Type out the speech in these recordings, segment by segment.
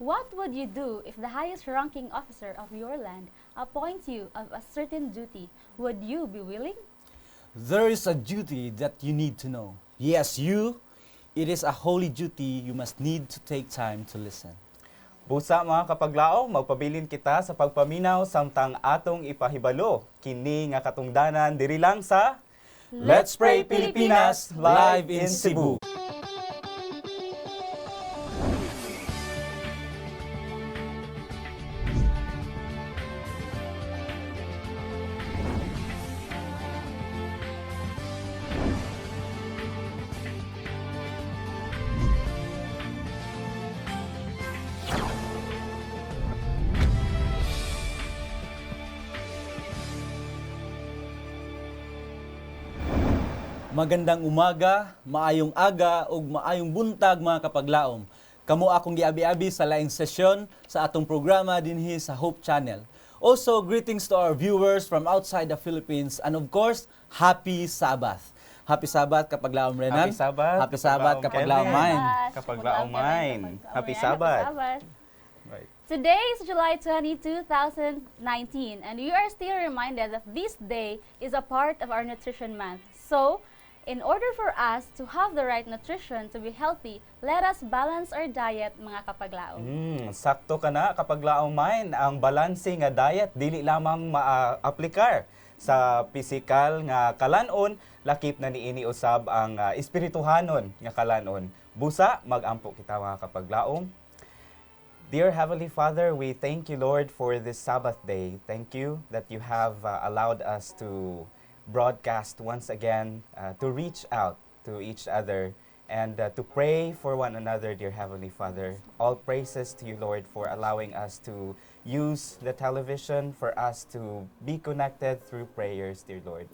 What would you do if the highest ranking officer of your land appoints you of a certain duty? Would you be willing? There is a duty that you need to know. Yes, you. It is a holy duty you must need to take time to listen. Busa mga kapaglaom, magpabilin kita sa pagpaminaw samtang atong ipahibalo. Kini nga katungdanan diri lang sa Let's Pray Pilipinas live in Cebu. Magandang umaga, maayong aga ug maayong buntag mga kapaglaom. Kamo akong giabi-abi sa laing sesyon sa atong programa dinhi sa Hope Channel. Also, greetings to our viewers from outside the Philippines and of course, Happy Sabbath. Happy Sabbath kapaglaom Renan. Happy Sabbath. Happy Sabbath kapaglaom Kevin. Mine. Kapaglaom Mine. Happy Sabbath. Right. Today is July 20, 2019, and we are still reminded that this day is a part of our nutrition month. So, in order for us to have the right nutrition to be healthy, let us balance our diet, mga kapaglaom. Sakto ka na kapaglaom Mine. Ang balanse nga diet dili lamang ma-aplikar sa pisikal nga kalanon, lakip na niini usab ang espirituhanon nga kalanon. Busa mag-ampo kita mga kapaglaom. Dear Heavenly Father, we thank you, Lord, for this Sabbath day. Thank you that you have allowed us to broadcast once again, to reach out to each other and to pray for one another, dear Heavenly Father. All praises to you, Lord, for allowing us to use the television, for us to be connected through prayers, dear Lord.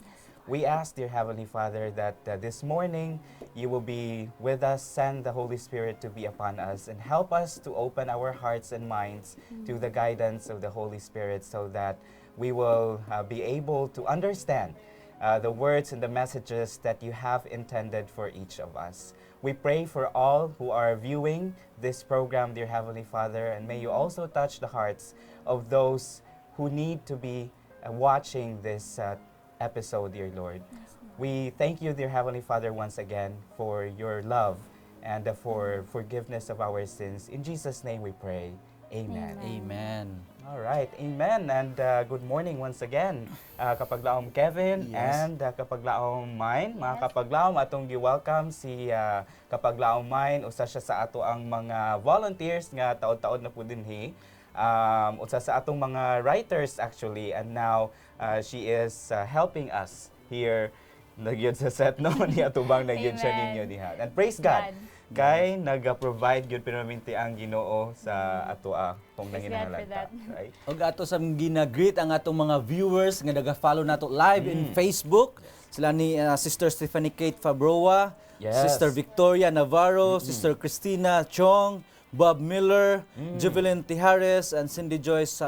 We ask, dear Heavenly Father, that this morning you will be with us, send the Holy Spirit to be upon us, and help us to open our hearts and minds to the guidance of the Holy Spirit so that we will be able to understand the words and the messages that you have intended for each of us. We pray for all who are viewing this program, dear Heavenly Father, and may you also touch the hearts of those who need to be watching this episode, dear Lord. We thank you, dear Heavenly Father, once again for your love and for forgiveness of our sins. In Jesus' name we pray. Amen. Amen. All right, amen. And good morning once again, kapaglaom Kevin Yes. and kapaglaom Mine. Mga kapaglaom, atong gi-welcome si kapaglaom Mine. Usa siya sa ato ang mga volunteers nga taod-taod na po dinhi. Usa sa atong mga writers actually, and now she is helping us here nagyod sa set no niya tubang nagyod siya Amen. ninyo diha. And praise God. Kay nag-provide gyud pinamiti ang Ginoo sa atoa kung Praise God for nanginahanglan that. right? Og ato sa gina-greet ang atong mga viewers nga naga-follow nato live in Facebook. Sila ni Sister Stephanie Kate Fabroa, Yes. Sister Victoria Navarro, Sister Christina Chong, Bob Miller, Juvelin Tijares, and Cindy Joyce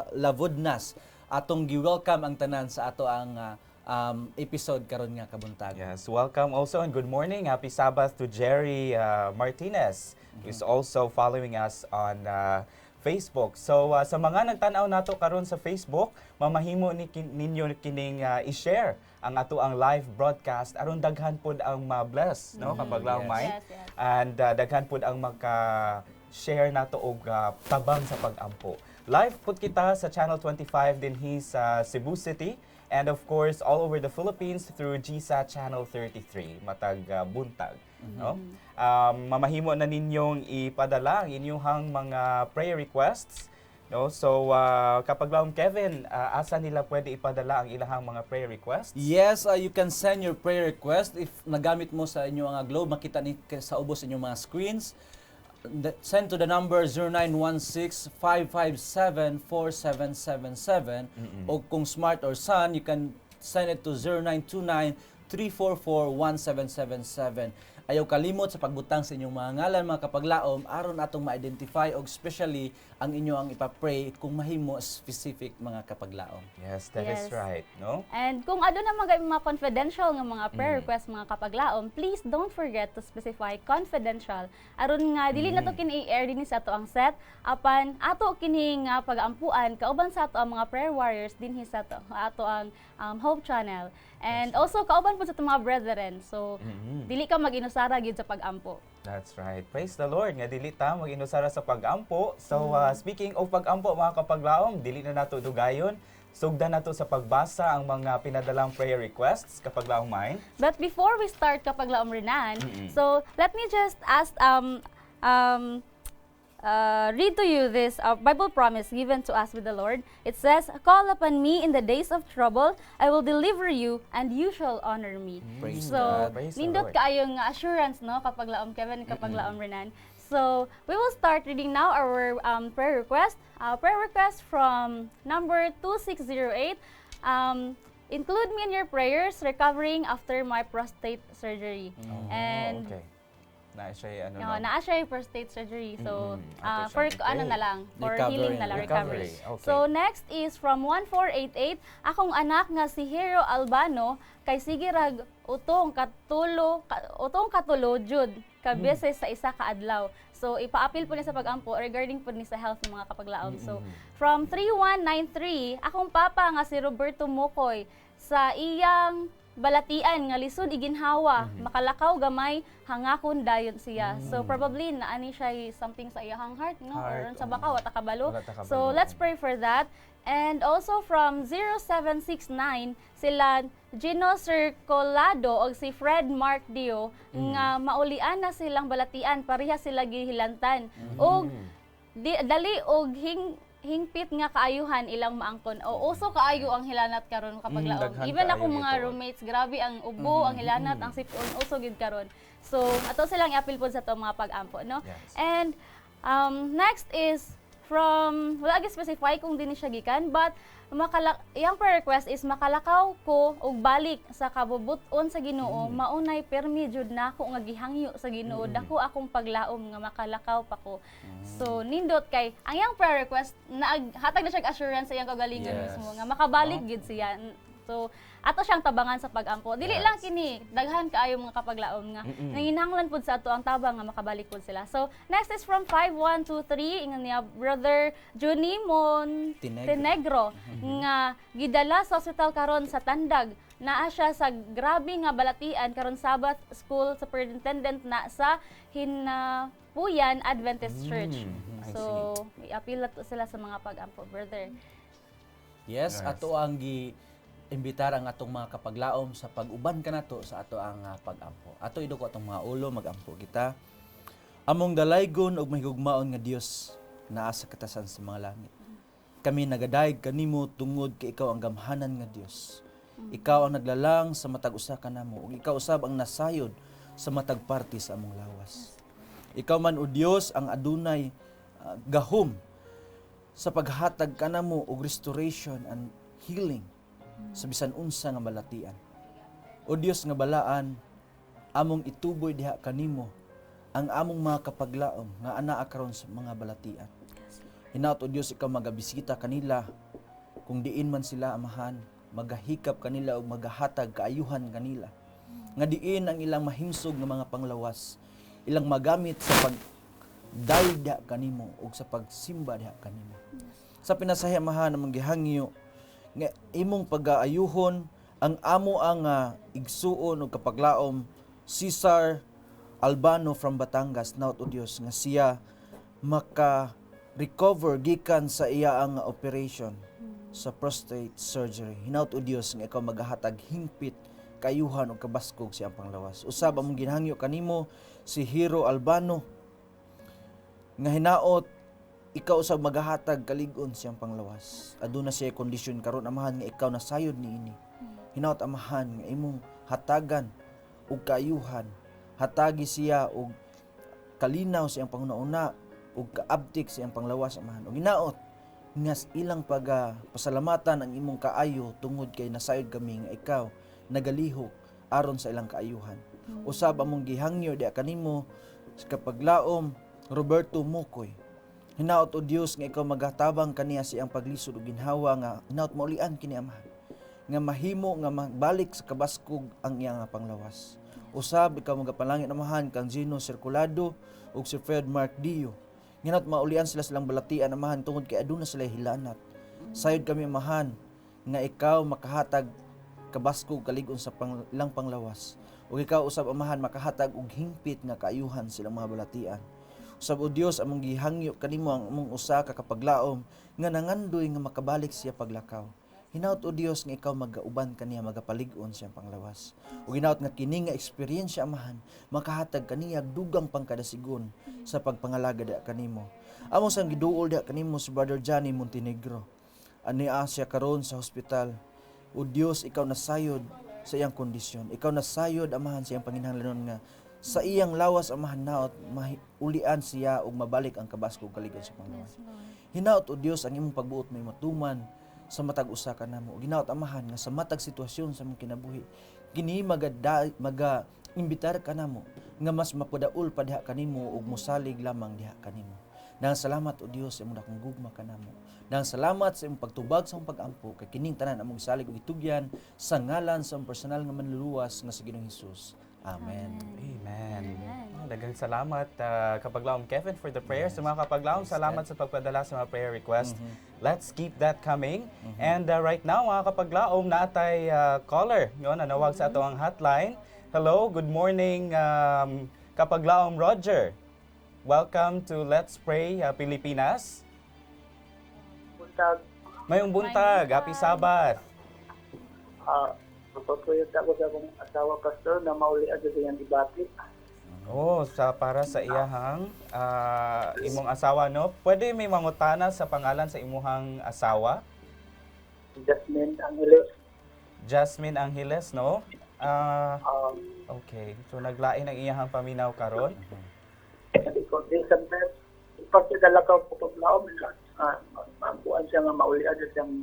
Lavudnas. Atong gi-welcome ang tanan sa ato ang episode karon nga kabuntag. Yes, welcome also and good morning. Happy Sabbath to Jerry Martinez, who is also following us on Facebook. So sa mga nagtanaw nato karon sa Facebook, mamahimo ninyo kining i-share ang ato ang live broadcast aron daghan pod ang ma-bless, no, kapag lang Yes. may. Yes, yes. And daghan pod ang maka-share nato og tabang sa pag-ampo. Live pod kita sa Channel 25 dinhi sa Cebu City. And of course, all over the Philippines through GSAT Channel 33, matag buntag. No? Mamahimo na ninyong ipadala ang inyong mga prayer requests. No? So, kapag lang Kevin, asa nila pwede ipadala ang ilang mga prayer requests? Yes, you can send your prayer request if nagamit mo sa inyong globe, makita ni sa ubos inyong mga screens. Send to the number 0916-557-4777. O kung smart or Sun, you can send it to 0929-344-1777. Ayaw kalimot sa pagbutang sa inyong mga ngalan, mga kapaglaom, aron atong ma-identify og especially ang inyo ang ipapray kung mahimo specific mga kapaglaom. Yes, that is Yes. right, no? And kung ano na mga confidential nga mga prayer request mga kapaglaom, please don't forget to specify confidential. Aron nga dili na to kini i-air dinhi sa ato ang set apan ato kini nga pag-ampuan kauban sa ato ang mga prayer warriors dinhi sa ato ang Hope Channel. And also kauban po sa ato mga brethren. So dili ka mag-inusara gyud sa pag-ampo. That's right. Praise the Lord. Nga dili ta mag-inusara sa pag-ampo. So speaking of pag-ampo mga kapaglaom, dili na nato dugayon. Sugdan nato sa pagbasa ang mga pinadalang prayer requests kapaglaom mine. But before we start kapaglaom Renan, so let me just ask read to you this Bible promise given to us with the Lord. It says, "Call upon me in the days of trouble, I will deliver you, and you shall honor me." Praise So, God. Praise the nindot Lord. kaayo nga assurance, no, kapag laom Kevin, kapag laom Renan. So, we will start reading now our prayer request. Prayer request from number 2608. Include me in your prayers recovering after my prostate surgery. And okay. Na siya ano no? naa siya yung prostate surgery. So, Ato for siya. ano na lang, for Recovery. healing na lang, recovery. Recovery, okay. So, next is from 1488, akong anak nga si Hero Albano, kay sige rag utong katulo jud ka beses sa isa ka adlaw. So, ipa-appeal po niya sa pag-ampo regarding po ni sa health ng mga kapaglaom. So, from 3193, akong papa nga si Roberto Mokoy, sa iyang balatian nga lisod iginhawa, makalakaw gamay, hangakon dayon siya. So probably naani siya something sa iyang heart, no? Or Heart, sa baka wata kabalo. Wala ta kabalo. So let's pray for that. And also from 0769, sila Gino Circolado o si Fred Mark Dio nga maulian na silang balatian, pareha sila gihilantan. Og dali og hingpit nga kaayuhan ilang maangkon o uso kaayo ang hilanat karon kapag laom. daghan Even kaayo ako mga nito. roommates, grabe ang ubo, ang hilanat, ang sipon, uso gid karon. So ato silang i-appeal po sa to mga pag-ampo, no? Yes. And next is from, wala gi specify kung dini siya gikan, but iyang prayer request is makalakaw ko og balik sa kabubuton sa Ginoo, maunay permi jud nako nga gihangyo sa Ginoo, dako akong paglaom nga makalakaw pa ko. So nindot kay ang iyang prayer request hatag na siya assurance sa iyang kagalingan Yes. mismo nga makabalik gid siya. So ato siyang tabangan sa pag-ampo. Dili Yes. lang kini daghan kaayo mga kapaglaom nga nanginahanglan pud sa ato ang tabang nga makabalik pud sila. So next is from 5123 ingon niya Brother Johnny Montenegro nga gidala sa ospital karon sa Tandag. Naa siya sa grabe nga balatian karon Sabbath School Superintendent na sa Hinapuyan Adventist Church. I So i-appeal to sila sa mga pag-ampo, brother. Yes, Yes. ato ang imbitar ang atong mga kapaglaom sa pag-uban kanato sa ato ang pag-ampo. Ato iduko atong mga ulo magampo kita. Among dalaygon ug mahigugmaon nga Dios naa sa katasan sa mga langit. Kami nagadayeg kanimo tungod kay ikaw ang gamhanan nga Dios. Ikaw ang naglalang sa matag usa kanamo ug ikaw usab ang nasayod sa matag parti sa among lawas. Ikaw man o Dios ang adunay gahom sa paghatag kanamo og restoration and healing sa bisan unsa nga balatian. O Dios nga balaan, among ituboy diha kanimo ang among mga kapaglaom nga anaa karon sa mga balatian. Hinaut o Dios ikaw magabisita kanila kung diin man sila amahan, magahikap kanila og magahatag kaayuhan kanila. Nga diin ang ilang mahimsog nga mga panglawas, ilang magamit sa pagdayeg diha kanimo ug sa pagsimba diha kanimo. Sa pinasahamahan namang gihangyo nga imong pag-aayuhon ang amo ang igsuon ug kapaglaom Cesar Albano from Batangas, naut o Dios nga siya maka-recover gikan sa iya ang operation sa prostate surgery. Hinaut o Dios nga ikaw magahatag hingpit kayuhan ug kabaskog siyang panglawas. Usab among ginhangyo kanimo si Hero Albano nga hinaot ikaw usab magahatag kalig-on siyang panglawas. Aduna siya kondisyon karon amahan nga ikaw nasayod niini. Hinaut amahan nga imong hatagan og kaayuhan. Hatagi siya og kalinaw siyang panghuna-una og kaabtik siyang panglawas amahan. Og hinaut nga ilang pasalamatan ang imong kaayo tungod kay nasayod kami nga ikaw nagalihok aron sa ilang kaayuhan. Usab among gihangyo diha kanimo sa kapaglaom Roberto Mukoy. Hinaot o Dios nga ikaw magatabang kaniya siyang paglisod ug ginhawa nga hinaot maulian kini amahan. Nga mahimo nga magbalik sa kabaskog ang iyang panglawas. Usab ikaw magapalangit amahan kang Gino Circulado ug si Fred Mark Dio. Hinaot maulian sila silang balatian amahan tungod kay aduna sila hilanat. Sayod kami amahan nga ikaw makahatag kabaskog kalig-on sa ilang panglawas. Ug ikaw usab amahan makahatag og hingpit nga kaayuhan silang mga balatian. Usab o Dios among gihangyo kanimo ang among usa ka kapaglaom nga nangandoy nga makabalik siya paglakaw. Hinaot o Dios nga ikaw magauban kaniya magapalig-on siyang panglawas. Ug hinaot nga kini nga eksperyensya amahan makahatag kaniya dugang pangkadasigon sa pagpangalaga diha kanimo. Amo sang giduol diha kanimo si Brother Johnny Montenegro. Ani siya karon sa hospital. O Dios, ikaw nasayod sa iyang kondisyon. Ikaw nasayod amahan sa iyang panginahanglanon nga sa iyang lawas amahan naot ulian siya ug mabalik ang kabaskog kalig-on sa panglawas. Hinaot o Dios ang imong pagbuot may matuman sa matag usa ka namo. Ug hinaot amahan nga sa matag sitwasyon sa imong kinabuhi kini imbitar ka namo nga mas mapadaul pa diha kanimo ug mosalig lamang diha kanimo. Nang salamat o Dios sa imong dakong gugma kanamo. Nang salamat sa imong pagtubag sa imong pag-ampo kay kining tanan among salig ug itugyan sa ngalan sa imong personal nga manluluwas nga sa Ginoong Hesus. Amen. Amen. Daghang salamat kapaglaom Kevin for the prayers. Sa mga kapaglaom, salamat sa pagpadala sa mga prayer request. Let's keep that coming. And right now, mga kapaglaom, naatay caller yun, nanawag sa ato ang hotline. Hello, good morning, kapaglaom Roger. Welcome to Let's Pray Pilipinas. Buntag. Mayong buntag, happy Sabat. Magpapuyot ako sa akong asawa, Pastor, na maulian sa iyang debate. Oh, para sa iyahang imong asawa, no? Pwede may mangutana sa pangalan sa imuhang asawa? Jasmine Angeles. Jasmine Angeles, no? Okay. So naglain ang iyahang paminaw karon. Di sometimes, ipagkidala ka po paglaom, magbuan siya nga maulian sa siyang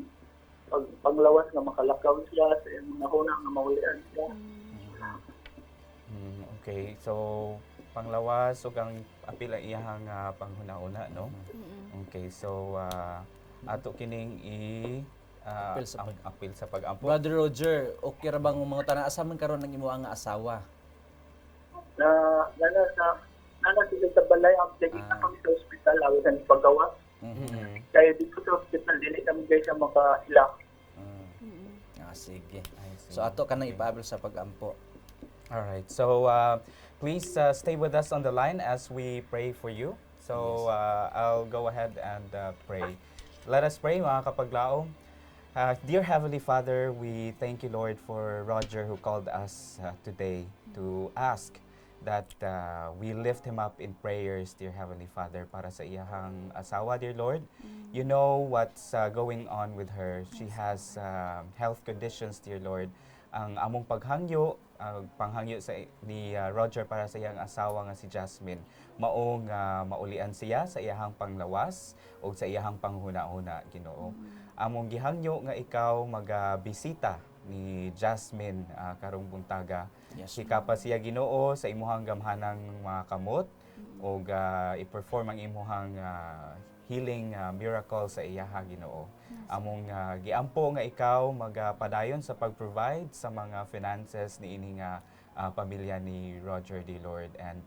panglawas nga makalakaw siya sa iyang nahuna nga maulian siya. Okay. So panglawas ug ang apil ang iyahang panghuna-una, no? Okay. So ato kining apil sa pag-ampo. Brother Roger, okay ra bang mga tanan asa man karon ang imo ang asawa? Nana sila sa balay, ang dili na kami sa ospital, awan sa paggawas. Kaya dito sa ospital, dili kami guys ang makaila. Sige. So ato ka nang ipaabil sa pag-ampo. Alright. So please stay with us on the line as we pray for you. So I'll go ahead and pray. Let us pray, mga kapaglaom. Dear Heavenly Father, we thank you, Lord, for Roger who called us today to ask that we lift him up in prayers, dear Heavenly Father, para sa iyahang asawa, dear Lord. You know what's going on with her. She has health conditions, dear Lord. Ang among paghangyo, panghangyo ni Roger para sa iyang asawa nga si Jasmine, maong maulian siya sa iyahang panglawas o sa iyahang panghuna-huna, Ginoo. Among gihangyo nga ikaw magabisita ni Jasmine karong buntaga. Yes. Hika pa siya Ginoo sa imuhang gamhanang mga kamot o i-perform ang imuhang healing miracle sa iyaha Ginoo. Among giampo nga ikaw magpadayon sa pag-provide sa mga finances ni ini nga pamilya ni Roger D. Lord, and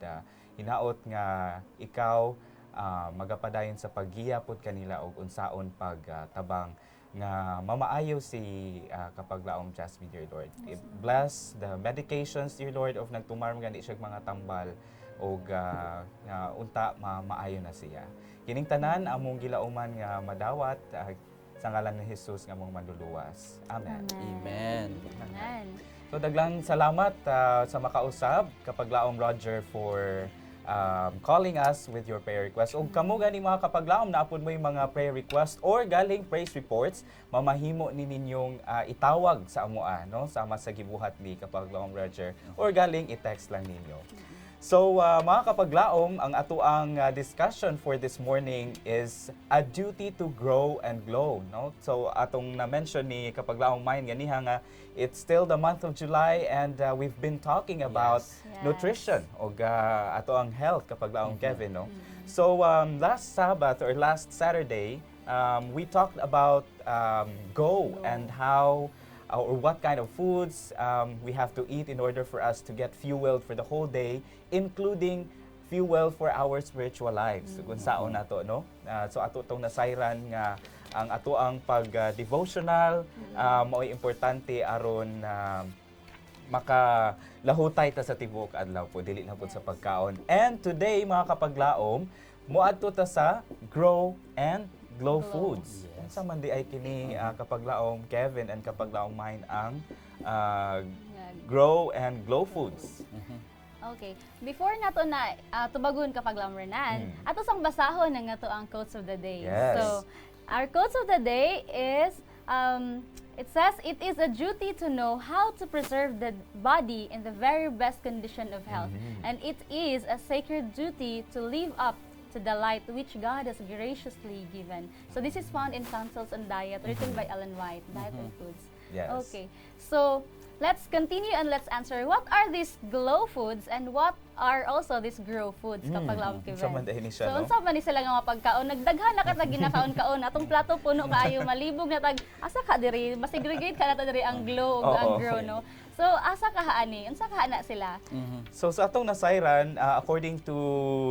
hinaot nga ikaw magapadayon sa paggiyapod kanila og unsaon pagtabang nga mamaayo si kapaglaom Jasmine, dear Lord. Bless the medications, dear Lord, of nagtumarm gani siya mga tambal o unta maayo na siya. Kining tanan among gilauman nga madawat sa ngalan ni Jesus nga among manluluwas. Amen. Amen. Amen. So daglang salamat sa makausab kapaglaom Roger for calling us with your prayer request. O kamo gani mga kapaglaom, naapod mo yung mga prayer request or galing praise reports, mamahimo ni ninyong itawag sa amoa, no? Sama sa gibuhat ni kapaglaom Roger, or galing i-text lang ninyo. So mga kapaglaom, ang ato ang discussion for this morning is a duty to grow and glow, no? So atong na-mention ni kapaglaong Mind ganiha nga it's still the month of July and we've been talking about Yes. nutrition o ato ang health kapaglaong Kevin, no? So last Sabbath or last Saturday, we talked about go and how or what kind of foods we have to eat in order for us to get fueled for the whole day, including fuel for our spiritual lives. Kung saon nato, no? So ato tong nasayran nga ang ato ang pag-devotional mao'y importante aron makalahutay ta sa tibuok adlaw po, dili na po sa pagkaon. And today mga kapaglaom, moadto ta sa grow and glow foods. Sa man di ay kini kapaglaom Kevin and kapaglaom Mind ang grow and glow foods. Okay. Before nato na tubagon kapag Renan, ato sang basahon ang ato ang quotes of the day. Yes. So, our quotes of the day is it says it is a duty to know how to preserve the body in the very best condition of health, and it is a sacred duty to live up to the light which God has graciously given. So this is found in Counsels on Diet, written by Ellen White, Diet and Foods. Yes. Okay. So let's continue and let's answer what are these glow foods and what are also these grow foods kapag laom Unsa man dahin ni siya, So no? unsa man ni sila nga mga pagkaon nagdaghan na katag ginakaon-kaon atong plato puno kaayo malibog na tag asa ka diri masegregate ka na ta diri ang glow ug ang Oo. grow, no? So asa ka ani unsa ka na sila? So sa atong nasayran, according to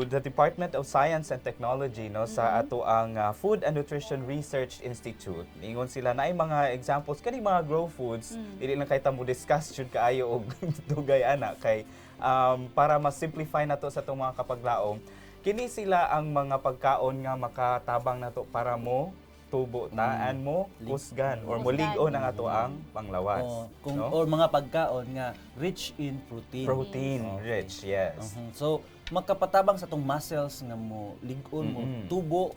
the Department of Science and Technology, no, sa ato ang Food and Nutrition Research Institute, ingon sila na ay mga examples kani mga grow foods, dili lang kay ta mo discuss jud kaayo og dugay ana kay para mas simplify nato sa atong mga kapaglaom. Kini sila ang mga pagkaon nga makatabang nato para mo tubo taan mo kusgan or mulig-on ang ato ang panglawas. Kung no? or mga pagkaon nga rich in protein. Protein rich, yes. So magkapatabang sa tong muscles nga mo lig-on mo tubo,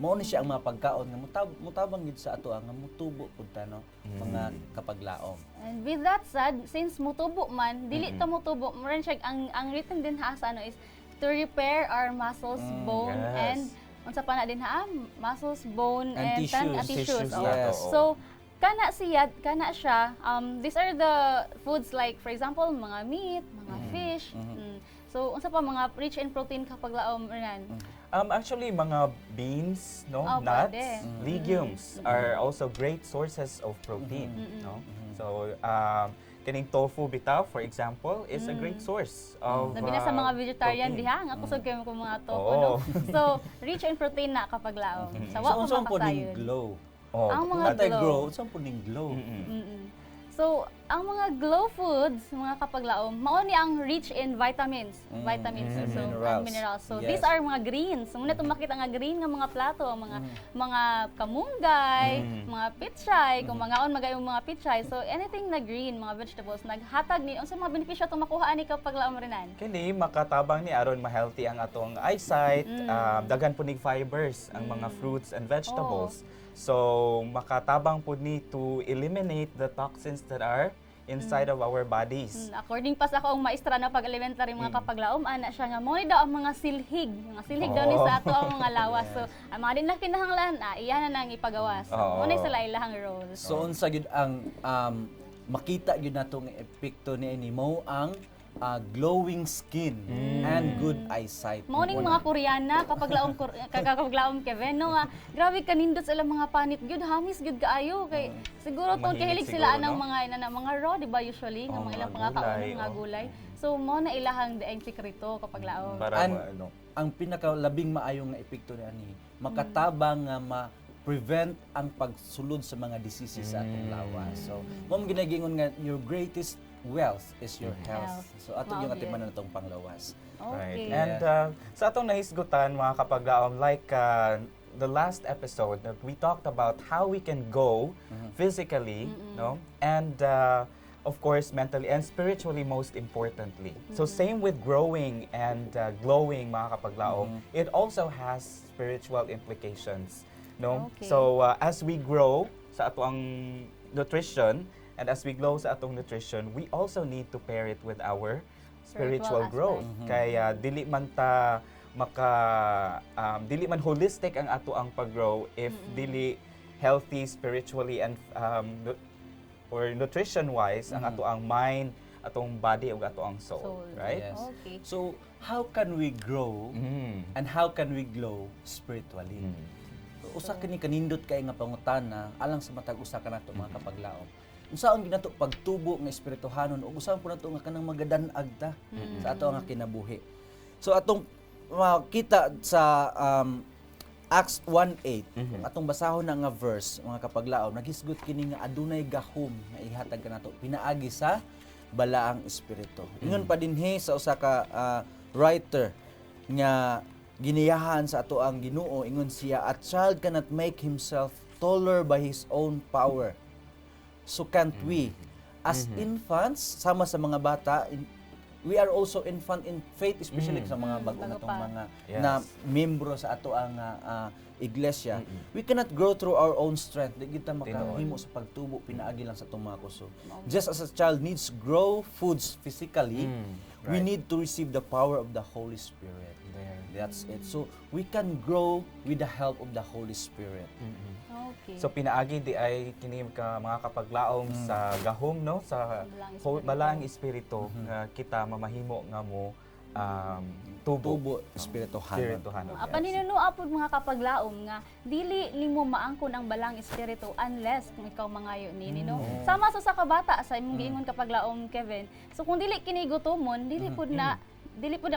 mao ni siya ang mga pagkaon nga mutabang gid sa ato nga mutubo pud ta, no, mga kapaglaom. And with that said, since mutubo man, dili ta mutubo, moran siya ang written din ha sa ano is to repair our muscles, bone yes. and unsa pa na din ha, muscles, bone And tissues. tissues. Tissues, Oh. yes. So kana siya these are the foods like for example mga meat, mga fish. So unsa pa mga rich in protein kapag laom Renan? Actually, mga beans, no, Oh, nuts, pwede. legumes are also great sources of protein, no. So, kining tofu bitaw, for example, is a great source of Labi na sa mga vegetarian protein. diha nga kusog kayo ko mga tofu, Oo. no? So rich in protein na kapag laom. Sa So wa unsa pa po ning makasayon. glow? Oh, Ang mga Natay glow. grow, unsa po ning glow? So, ang mga glow foods, mga kapaglaom, mao ni ang rich in vitamins, vitamins and so minerals. and minerals. So Yes. these are mga greens. So muna makita nga green nga mga plato, mga kamunggay, mga pitsay, kung mangaon magayong mga pitsay. So anything na green, mga vegetables naghatag ni unsa mga benepisyo to makuha ani kapaglaom Renan? Kini makatabang ni aron ma-healthy ang atong eyesight, daghan po ning fibers ang mga fruits and vegetables. So makatabang po ni to eliminate the toxins that are inside of our bodies. According pa sa akong maestra na pag-elementary mga kapaglaom, ana siya nga mo ni daw ang mga silhig daw ni sa ato ang mga lawas. So ang mga din na kinahanglan, iyan na nang ipagawas. So, Oo. mo ni sila ilahang roles. So unsa gyud ang makita gyud nato nga epekto niini mo ang glowing skin and good eyesight. Morning mga Koreana kapaglaom Kevin no nga grabe kanindot sila mga panit gyud hamis gyud kaayo kay siguro tong Mahilig kahilig sila siguro, anang no? mga raw di ba usually nga Oh, mga ilang mga pangakaon gulay, mga oh. gulay. So mo na ilahang daing sekreto kapaglaom. Para And ano. ang pinakalabing maayong nga epekto ni makatabang nga ma-prevent ang pagsulod sa mga diseases sa atong lawas. So, mo ginagingon nga your greatest wealth is your health. So ato Mao yung gyud. atiman natong panglawas. Okay. Right. And sa atong nahisgutan mga kapaglaom, like the last episode that we talked about how we can go physically, no? And of course mentally and spiritually most importantly. So same with growing and glowing mga kapaglaom, it also has spiritual implications, no? Okay. So as we grow sa atong nutrition and as we glow sa atong nutrition, we also need to pair it with our spiritual Spiritual growth. aspect. Kaya dili man ta dili man holistic ang ato ang pag-grow if dili healthy spiritually and or nutrition wise ang ato ang mind, atong body ug ato ang soul, Soul. right? Yes. Okay. So, how can we grow and how can we glow spiritually? Usa kini kanindot kay nga pangutana alang sa matag usa ka nato mga kapaglaom. Unsaon ginato pagtubo nga espirituhanon ug usaon po nato nga kanang magadan-ag ta sa ato nga kinabuhi. So atong makita sa Acts 1:8, atong basahon na nga verse mga kapaglaom, nagisgot kini nga adunay gahom nga ihatag kanato pinaagi sa balaang espiritu. Ingon pa dinhi sa usa ka writer nga giniyahan sa ato ang Ginoo, ingon siya, "A child cannot make himself taller by his own power. So can't we? As infants, sama sa mga bata, we are also infant in faith, especially sa mga bago Bago natong pa. mga Yes. na membro sa ato ang iglesia. We cannot grow through our own strength. Di kita makahimo sa pagtubo, pinaagi lang sa itong mga kusog. Just as a child needs grow foods physically, we right. need to receive the power of the Holy Spirit. That's it. So, we can grow with the help of the Holy Spirit. Okay. So pinaagi di ay kini ka mga kapaglaom sa gahom no sa balaang espiritu nga kita mamahimo nga mo tubo Tubo, espirituhanon. espirituhanon. Apan hinunoa pud mga kapaglaom nga dili nimo maangkon ang balang espiritu unless kung ikaw mangayo nini no. Sama sa kabata sa imong giingon kapaglaom Kevin. So kung dili kini gutomon, dili pud na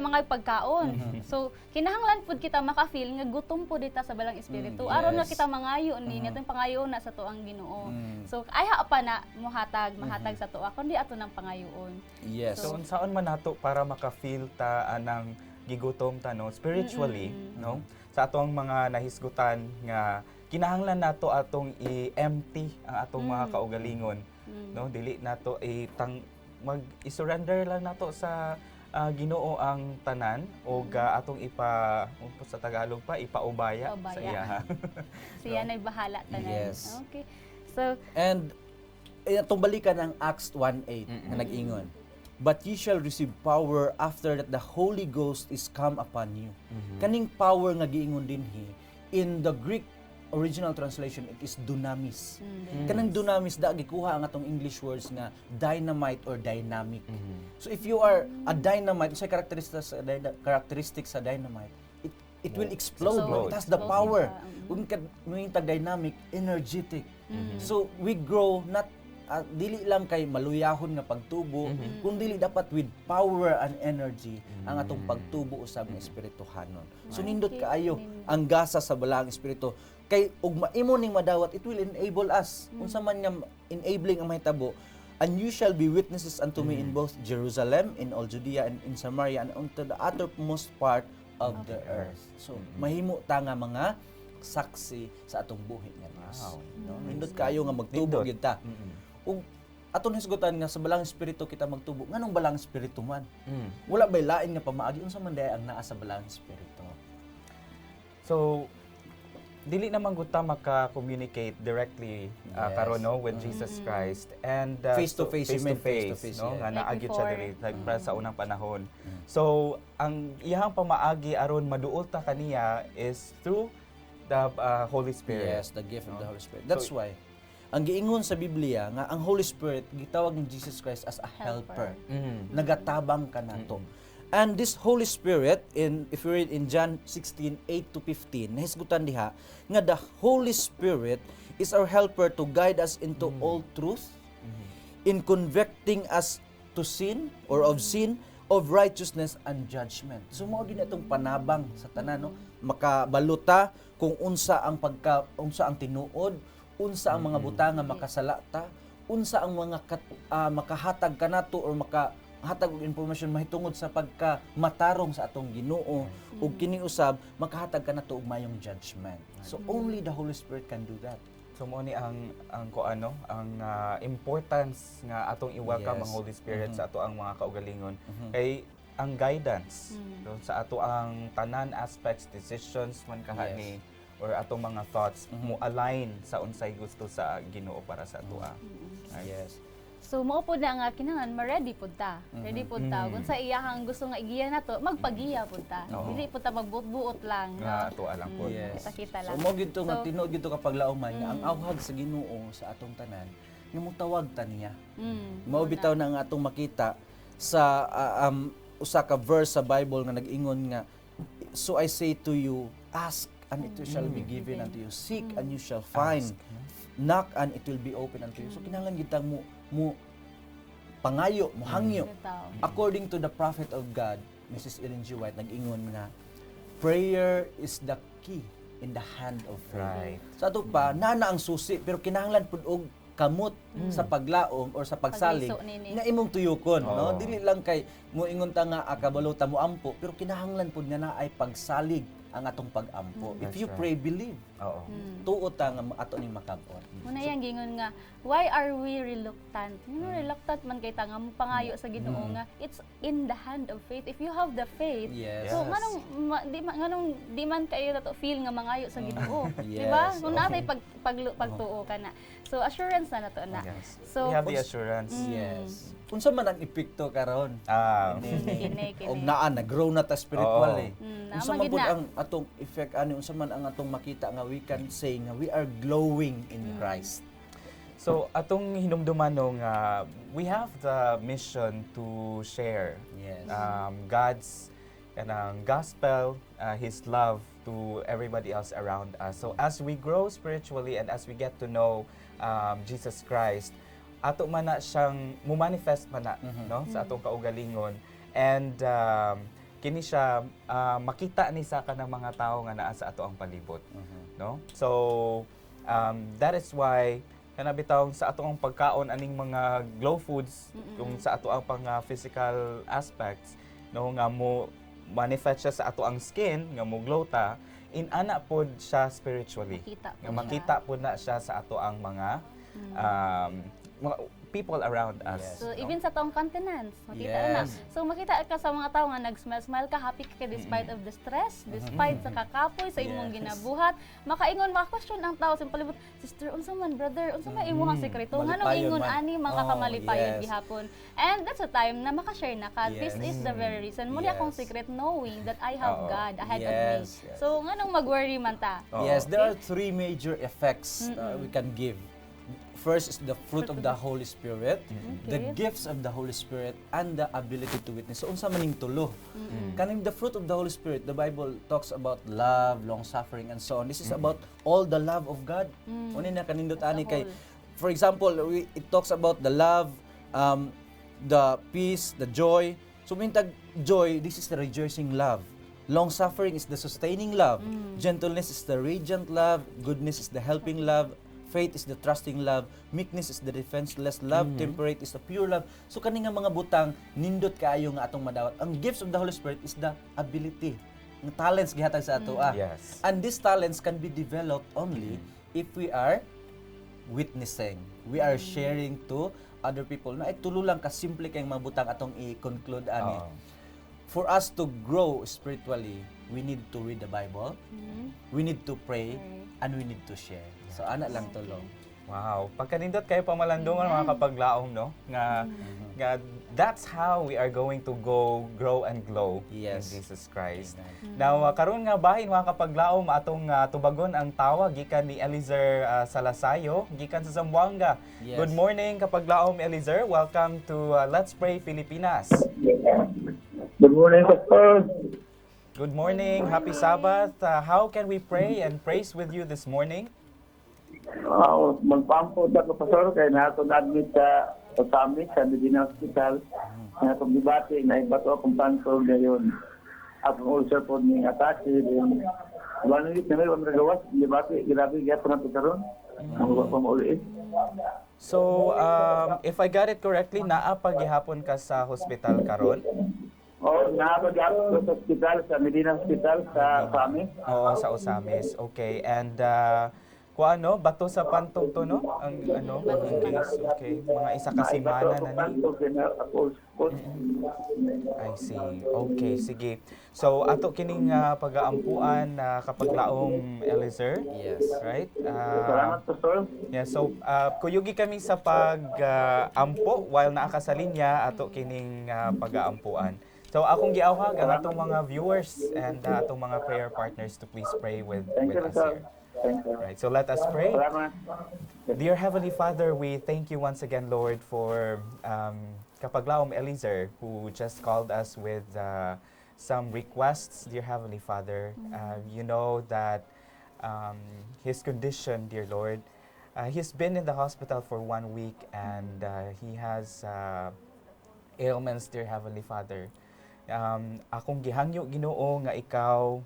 mga pagkaon. So kinahanglan pud kita maka-feel nga gutom pud dita sa balang espiritu aron nga yes. kita mangayo nini atong pangayo na sa tuang Ginoo. So ay pa na mahatag sa tuwa kundi ato nang pangayoon. Yes. So unsaon man nato para maka-feel ta anang gigutom ta no spiritually no sa atong mga nahisgutan nga kinahanglan nato atong i-empty ang atong mga kaugalingon no dili nato mag-surrender lang nato sa Ginoo ang tanan o atong sa Tagalog pa ipaubaya sa Paubaya. iya. Siya na'y bahala tanan. Yes. Okay. So And itong balikan ang Acts 1:8 nga nag-ingon. But ye shall receive power after that the Holy Ghost is come upon you. Kaning power nga giingon dinhi in the Greek original translation it is dunamis. Kanang dunamis da gikuha ang atong English words nga dynamite or dynamic. So if you are a dynamite, sa characteristics sa dynamite, it will explode. Explode. It has the power. Explosive Kung dynamic, energetic. So we grow not dili lang kay maluyahon nga pagtubo, kung dili dapat with power and energy ang atong pagtubo usab nga espirituhanon. So nindot kaayo ang gasa sa balaang espiritu kay ug maimo ning madawat, it will enable us unsa man nga enabling ang mahitabo. And you shall be witnesses unto me in both Jerusalem, in all Judea, and in Samaria, and unto the uttermost part of the earth. So mahimo ta nga mga saksi sa atong buhi nga Dios. Wow. No? Nindot kaayo nga magtubo Nindot. gyud ta. Ug aton hisgutan nga sa balang espiritu kita magtubo. Nganong balang espiritu man? Wala bay lain nga pamaagi unsa man day ang naa sa balang espiritu. So dili naman gud ta maka-communicate directly Yes. karon no with Jesus Christ and Face to face, you mean face to face, no yeah. nga Like naagid siya before. diri like para sa unang panahon. So ang iyang pamaagi aron maduol ta kaniya is through the Holy Spirit. Yes, the gift of the Holy Spirit. So, That's why ang giingon sa Biblia nga ang Holy Spirit gitawag ni Jesus Christ as a helper. Nagatabang ka nato. And this Holy Spirit, if you read in John 16:8-15, nahisgutan diha nga the Holy Spirit is our helper to guide us into all truth, in convicting us to sin or of sin, of righteousness and judgment. So mao gid atong panabang sa tanan no, makabaluta kung unsa ang tinuod, unsa ang mga butanga makasalata, unsa ang mga makahatag kanato or makahatag og impormasyon mahitungod sa pagkamatarong sa atong Ginoo ug kini usab makahatag kanato og mayong judgment. So only the Holy Spirit can do that. So mo ni ang importance nga atong i-welcome Yes. ang Holy Spirit sa ato ang mga kaugalingon kay ang guidance no, sa ato ang tanan aspects, decisions man kahani or atong mga thoughts mo align sa unsay gusto sa Ginoo para sa ato. Yes. So mao pud na nga kinahanglan ma-ready pud ta. Ready pud ta. Kung sa iyahang gusto nga igiya nato, magpagiya pud ta. Oo. Dili pud ta magbuot-buot lang. Nga tuwa lang po. Yes. Kita-kita So lang. mo gito nga So, tinuod gito kapag laumay nga ang awhag sa Ginoo sa atong tanan nga mutawag ta niya. Mao bitaw na nga atong makita sa usa ka verse sa Bible nga nag-ingon nga, so I say to you, ask and it shall be given unto you, seek and you shall find, knock and it will be open unto you. So kinahanglan gitang mo pangayo, mo hangyo. bitaw. According to the prophet of God, Mrs. Ellen G. White, nag-ingon nga, prayer is the key in the hand of faith. Right. Sa ato pa, nana ang susi, pero kinahanglan pud og kamot sa paglaom or sa pagsalig Pagliso nini. nga imong tuyokon, no? Oo. Dili lang kay mo ingon ta nga akabalota mo ampo, pero kinahanglan pud nga naay pagsalig ang atong pag-ampo. If That's you right. pray, believe. Oo. Tuot ta nga ato ning makab-on. Muna yang gingon nga, why are we reluctant? Reluctant man kay ta nga pangayo sa Ginoo nga it's in the hand of faith. If you have the faith, Yes. so nganong di man kayo nato feel nga mangayo sa Ginoo, di Yes. ba? Kung natay pagtuo ka na. So assurance na nato na. Yes. So We have the assurance. Yes. Unsa man ang epekto karon? kini. Og naa na-grow na ta spiritual Oo. eh. Mm, Unsa naman man gid pud na. ang atong effect ani unsa man ang atong makita nga we can say nga we are glowing in Christ. So atong hinumduman no nga we have the mission to share Yes. God's kanang gospel, His love to everybody else around us. So as we grow spiritually and as we get to know Jesus Christ, ato man na siyang mo-manifest man na no sa atong kaugalingon, and kini siya makita ni sa kanang mga tawo nga naa sa ato ang palibot, no? So that is why kana bitaw sa ato ang pagkaon aning mga glow foods kung sa ato ang pang physical aspects, no, nga mo manifest siya sa ato ang skin nga mo glow ta, in ana pod siya spiritually. Makita pod Nga siya. makita pod na siya sa ato ang mga mga people around us. Yes. So no? even sa taong countenance, makita Yes. na. So makita ka sa mga tao nga nag-smile ka, happy ka despite of the stress, despite sa kakapoy sa imong Yes. ginabuhat. Makaingon, maka-question ang tao sa palibot, sister, unsa man brother, unsa man imong sekreto, nganong Malipayon ingon man. ani mga Oh, kamalipayon yes. gihapon. And that's the time na maka-share na ka. This Yes. is the very reason. Muna akong Yes. secret knowing that I have Oo. God ahead of me. Yes, yes. So nganong mag-worry man ta? Oo. Yes, there are three major effects we can give. First is the fruit of the Holy Spirit, the Okay. gifts of the Holy Spirit, and the ability to witness. So, unsa man ning tulo? Kaning the fruit of the Holy Spirit, the Bible talks about love, long-suffering, and so on. This is about all the love of God. Una na kanindot ani kay, for example, it talks about the love, the peace, the joy. So, mintag joy, this is the rejoicing love. Long-suffering is the sustaining love. Gentleness is the radiant love. Goodness is the helping love. Faith is the trusting love. Meekness is the defenseless love. Temperate is the pure love. So kani nga mga butang, nindot kaayo nga atong madawat. Ang gifts of the Holy Spirit is the ability. Ang talents gihatag sa ato. Yes. And these talents can be developed only if we are witnessing. We are sharing to other people. Na ay tulo lang ka simple kay mga butang atong i-conclude ani. Oo. For us to grow spiritually, we need to read the Bible, we need to pray, and we need to share. So, ana lang tulong. Wow, pagkanindot kayo pamalandungan mga kapaglaom, no? Nga that's how we are going to go grow and glow Yes. in Jesus Christ. Amen. Now, karon nga bahin mga kapaglaom atong tubagon ang tawag gikan ni Elizer Salasayo gikan sa Zamboanga. Yes. Good morning kapaglaom Elizer. Welcome to Let's Pray Pilipinas. Good morning, Pastor. Good morning. Happy Sabbath. How can we pray and praise with you this morning? Magpampo sa Pastor kay nato na-admit sa Otami sa Medina Hospital. Natong debate na ibato akong panto ngayon. Akong ulcer po ni atake din. One week na may gawas debate grabe gyapon nato karon. Ang wa pa maulit. So, if I got it correctly, naa pa gihapon ka sa hospital karon? Naabot ako sa hospital sa Medina Hospital sa Otami. Oo, sa Osamis. Okay. And Kuano bato sa pantog to no? Ang ano, ang case. Okay. Mga isa ka semana na ni. I see. Okay, sige. So ato kining pag-aampuan kapaglaom Eliezer. Yes. Right? Salamat po, sir. Yeah, so kuyugi kami sa pag-ampo while naa ka sa linya ato kining pag-aampuan. So akong giawhag ang atong mga viewers and atong mga prayer partners to please pray with Thank you, us sir. here. Thank you. Right. So let us pray. Salamat. Dear Heavenly Father, we thank you once again, Lord, for Kapaglaom Eliezer, who just called us with some requests, dear Heavenly Father. You know that his condition, dear Lord, he's been in the hospital for 1 week and he has ailments, dear Heavenly Father. Akong gihangyo Ginoo nga ikaw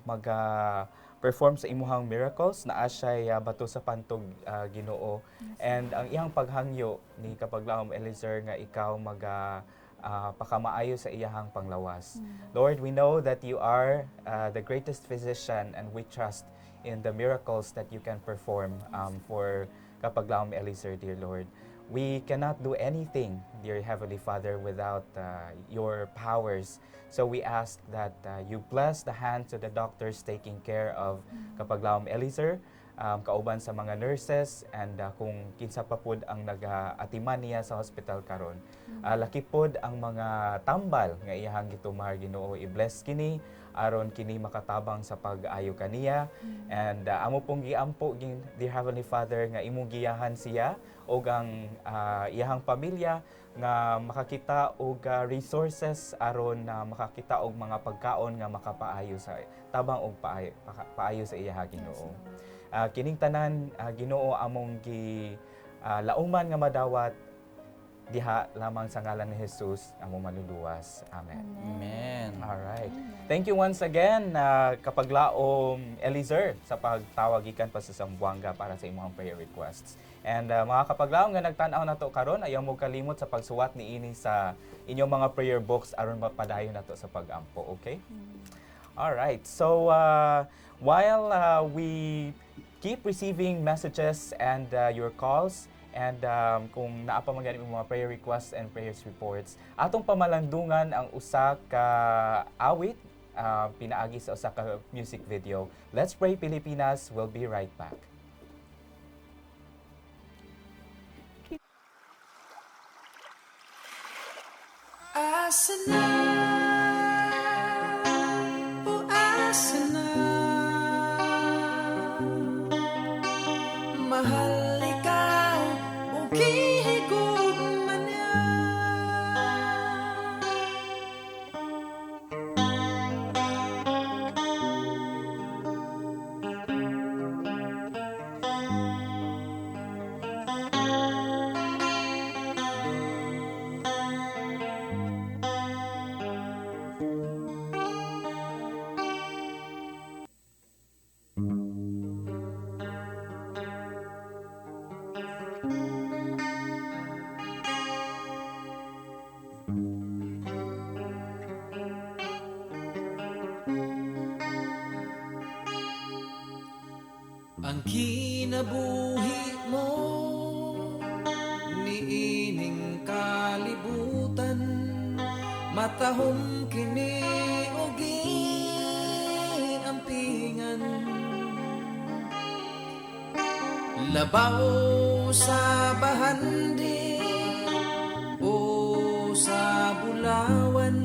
perform sa imuhang miracles na asya'y bato sa pantog Ginoo. And ang iyang paghangyo ni Kapaglaom Eliezer nga ikaw pakamaayo sa iyahang panglawas. Lord, we know that you are the greatest physician and we trust in the miracles that you can perform for Kapaglaom Eliezer, dear Lord. We cannot do anything, dear Heavenly Father, without your powers. So we ask that you bless the hands of the doctors taking care of Kapaglaom Eliezer, kauban sa mga nurses, and kung kinsa pa pud ang nag-atiman niya sa hospital karon. Laki pud ang mga tambal nga iyahang gitumar Ginoo, i-bless kini aron kini makatabang sa pag-ayo kaniya. And amo pong giampo, dear Heavenly Father, nga imong giyahan siya o ang iyahang pamilya nga makakita og resources aron makakita og mga pagkaon nga makapaayo sa tabang og paayo sa iyaha Ginoo. Kining tanan Ginoo among lauman nga madawat diha lamang sa ngalan ni Jesus among maluluwas. Amen. Amen. All right. Thank you once again Kapaglaom Eliezer sa pagtawag gikan pa sa Zamboanga para sa imong prayer requests. And mga kapaglaom nga nagtan-aw nato karon, ayaw mo kalimot sa pagsuwat niini sa inyong mga prayer books aron mapadayon nato sa pag-ampo, okay? All right. So while we keep receiving messages and your calls, and kung naa pa man gani mga prayer requests and prayers reports, atong pamalandungan ang usa ka awit pinaagi sa usa ka music video. Let's Pray Pilipinas. We'll be right back. Asa na, o asa na, mahal ikaw, o kihigog man ang kinabuhi mo niining kalibutan, matahom kini og giampingan, labaw sa bahandi o sa bulawan,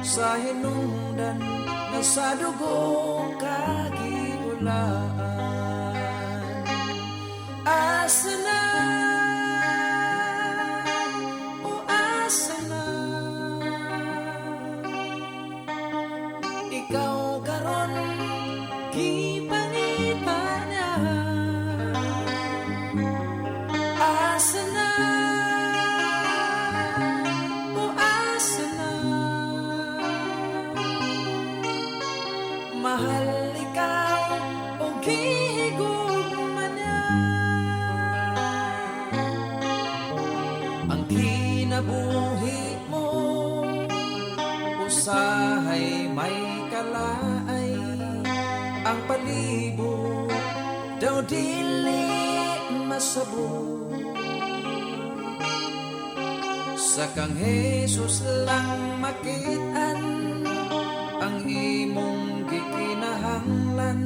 sa hinungdan nga sa dugo kagiulaan. Asa na, o asa na, ikaw karon gipangita na. Asa na, o asa na, mahal ikaw o gihigog man na. Ang kinabuhi mo usahay may kalaay, ang palibot daw dili masabo sa kang Jesus lang makitaan ang imong gikinahanglan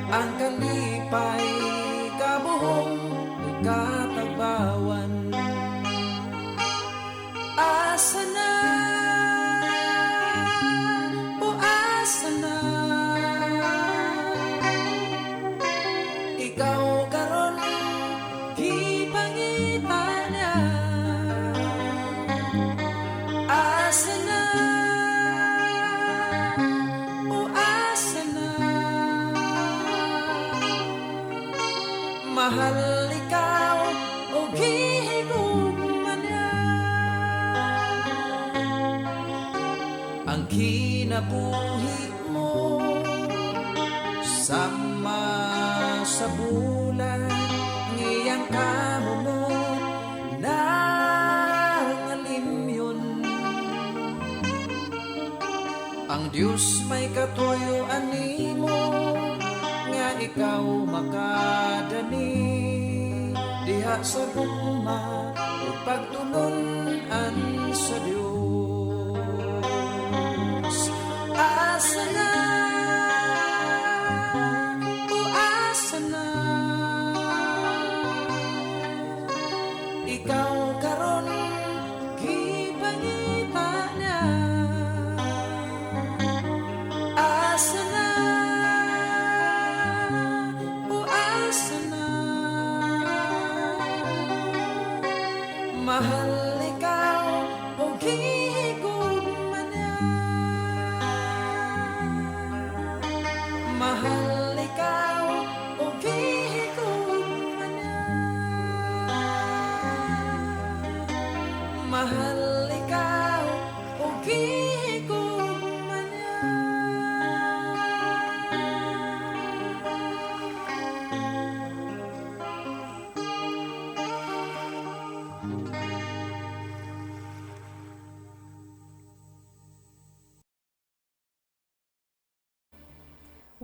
ang kalipay kabuhong katagbawan asa na o asa na ikaw karon gipangita niya asa na o asa na mahal ikaw o gihigugma niya ang kinabuhi mo sama sa bulan ngiyang kahunot nangalimyon ang Diyos may katuyuan nimo nga ikaw makadani diha sa gugma o pagtulunan sa Diyos asa na o asa na ikaw karon gipangita na asa na o asa na mahal ikaw o gihigugma niya mahal ikaw o gihigugma niya mahal ikaw o gihigugma niya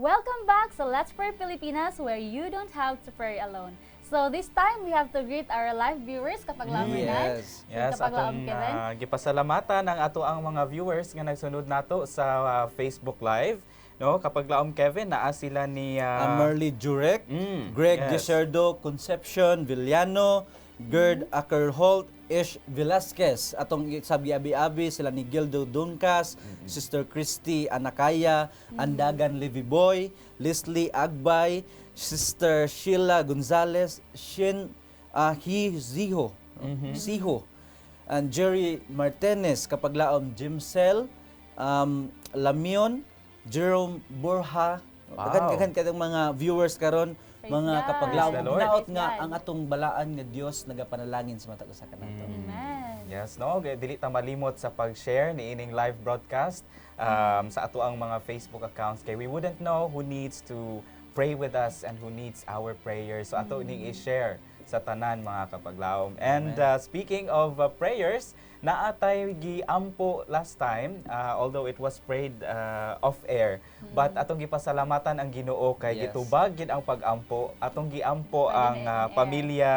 Welcome back sa Let's Pray Pilipinas, where you don't have to pray alone. So this time we have to greet our live viewers kapag lamunan. Yes, kapag atong gipasalamatan ang ato ang mga viewers nga nagsunod nato sa Facebook Live. No, kapag laom Kevin, naa sila ni Merly Jurek, Greg yes. Desherdo, Concepcion Villano, Gerd Ackerholt, Ish Velasquez. Atong sabi abi-abi sila ni Gildo Duncas, Sister Christy Anakaya, Andagan Leviboy, Leslie Agbay, Sister Sheila Gonzalez, Shin Ziho, Siho, and Jerry Martinez, kapag laom Jimcel, Lamion, Jerome Borja. Wow. Dagan kadang mga viewers karon, Praise mga God. kapaglaom. Praise the Lord. Naot Praise nga God. ang atong balaan nga Dios nagapanalangin sa matag usa kanato. Amen. Yes, no, dili ta malimot sa pag-share ni ining live broadcast sa ato ang mga Facebook accounts kay we wouldn't know who needs to pray with us and who needs our prayers. So ato ning i-share sa tanan mga kapaglaom. And speaking of prayers, naatay giampo last time, although it was prayed off air, but atong gipasalamatan ang Ginoo kay Yes. gitubag gid ang pag-ampo. Atong giampo Pwede ang na in-air. pamilya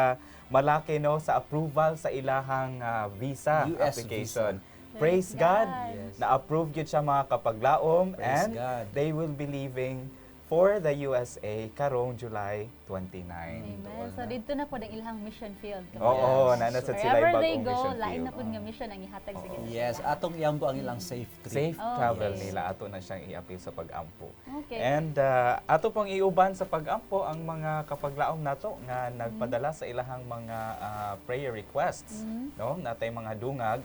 Malaki no sa approval sa ilahang visa US application. visa. Praise Praise God. God. Yes. Na-approve yun siya mga kapaglaom Praise and God. they will be leaving for the USA karong July 29. Amen. So dito na po ang ilang mission field. Oo, Yes. nanasad sila Wherever yung they bagong go, mission lain field. na po nga mission ang ihatag sa ginoo. Yes, atong iyambo ang ilang safe trip. Safe Oh, travel yes. nila ato na siyang i-appeal sa pag-ampo. Okay. And ato pong iuban sa pag-ampo ang mga kapaglaom nato nga nagpadala sa ilahang mga prayer requests, no? Natay mga dungag.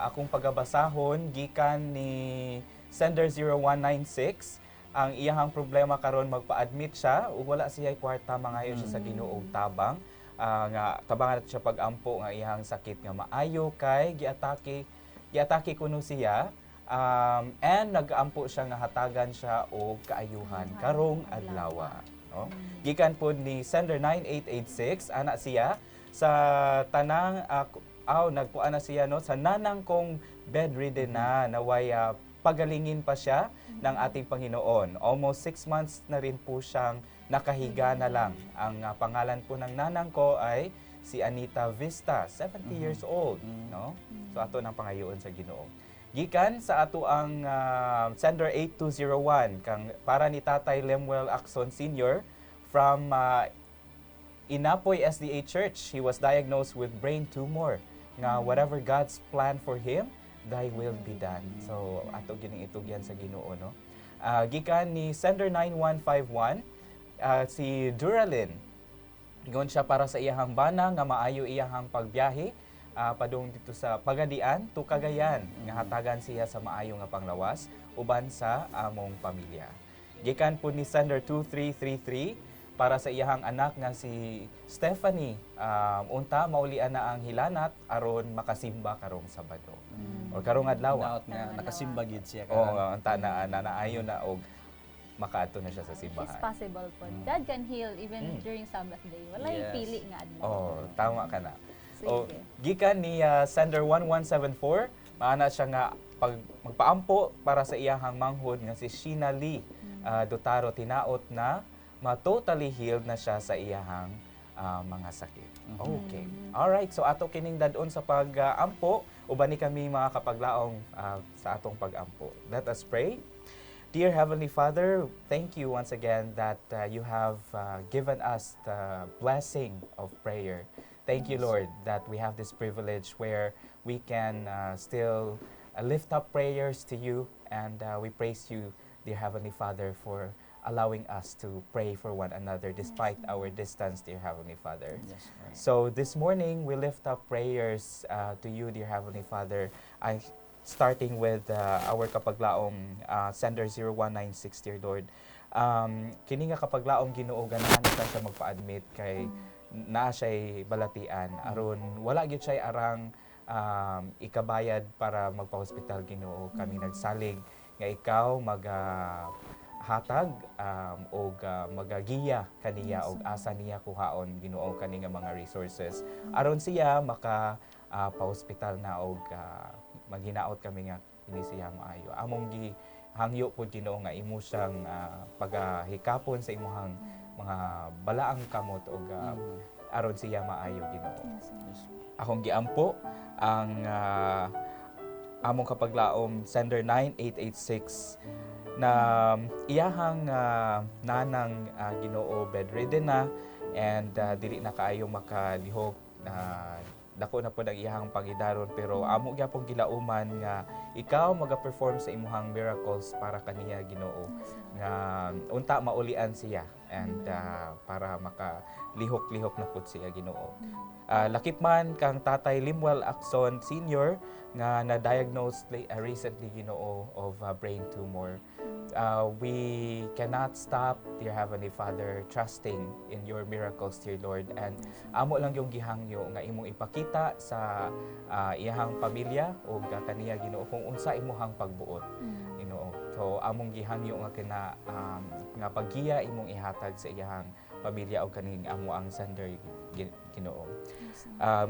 Akong pagabasahon gikan ni Sender 0196 ang iyahang problema karon magpa-admit siya ug wala siya kwarta mangayo siya sa Ginoo og tabang nga tabangan nato siya pag-ampo nga iyahang sakit nga maayo kay giatake kuno siya. And nag-ampo siya nga hatagan siya og kaayuhan karong adlaw. No? Gikan pod ni Sender 9886 ana siya sa tanang nagpuan na siya no sa nanang kong bedridden na naway pagalingin pa siya ng ating Panginoon. Almost 6 months na rin po siyang nakahiga na lang. Ang pangalan po ng nanang ko ay si Anita Vista, 70 years old, no? So ato nang pangayoon sa Ginoo. Gikan sa ato ang sender 8201 kang para ni Tatay Lemuel Acson Sr. from Inapoy SDA Church. He was diagnosed with brain tumor. Nga whatever God's plan for him, thy will be done. So ato gining itugyan sa Ginoo, no? Gikan ni sender 9151 si Duralyn. Ingon siya para sa iyahang bana nga maayo iyahang pagbiyahe padung dito sa Pagadian to Cagayan nga hatagan siya sa maayo nga panglawas uban sa among pamilya. Gikan po ni sender 2333 para sa iyahang anak nga si Stephanie, unta maulian na ang hilanat aron makasimba karong Sabado. O karong adlaw. Naot nga nakasimba gid siya Oo, unta na naayo na og makaadto na siya sa It's simbahan. possible po. God can heal even during Sabbath day. Wala yung Yes. pili nga adlaw. Oh, tama ka na. Sige. O, gikan ni sender 1174, maana siya nga magpaampo para sa iyahang manghod nga si Sheena Lee Dotaro, tinaot na ma-totally healed na siya sa iyahang mga sakit. Okay. Alright, so ato kining dadon sa pag-ampo, uban ni kami mga kapaglaong sa atong pag-ampo. Let us pray. Dear Heavenly Father, thank you once again that you have given us the blessing of prayer. Thank you, Lord, that we have this privilege where we can still lift up prayers to you, and we praise you, dear Heavenly Father, for allowing us to pray for one another despite our distance, dear Heavenly Father. Yes, right. So this morning, we lift up prayers to you, dear Heavenly Father. Starting with our kapaglaong sender 0196, dear Lord. Kini nga kapaglaong Ginoo ganahan ka siya magpa-admit kay naa siya'y balatian aron wala gyud siya'y arang ikabayad para magpa-hospital, Ginoo. Kami nagsalig nga ikaw hatag og magagiya kaniya og asa niya kuhaon, Ginoo, kani nga mga resources aron siya maka pa-hospital na og maghinaot kami nga kini siya maayo. Among gihangyo pud, Ginoo, nga imo siyang pagahikapon sa imuhang mga balaang kamot og aron siya maayo, Ginoo. Akong giampo ang among kapaglaom sender 9886 na iyahang nanang Ginoo bedridden na and dili na kaayo makalihok. Dako na po ang iyahang pangidaron, pero amo gyapon gilauman nga ikaw maga-perform sa imuhang miracles para kaniya, Ginoo, nga unta maulian siya and para makalihok-lihok na pud siya, Ginoo. Lakip man kang Tatay Lemuel Acson Sr. nga na-diagnose recently, Ginoo, of brain tumor. We cannot stop, dear Heavenly Father, trusting in your miracles, dear Lord. And amo lang yung gihangyo nga imong ipakita sa iyahang pamilya o kaniya, Ginoo, kung unsa imuhang pagbuot, Ginoo. So among gihangyo nga nga paggiya imong ihatag sa iyahang pamilya o kaning amo ang sender, Ginoo.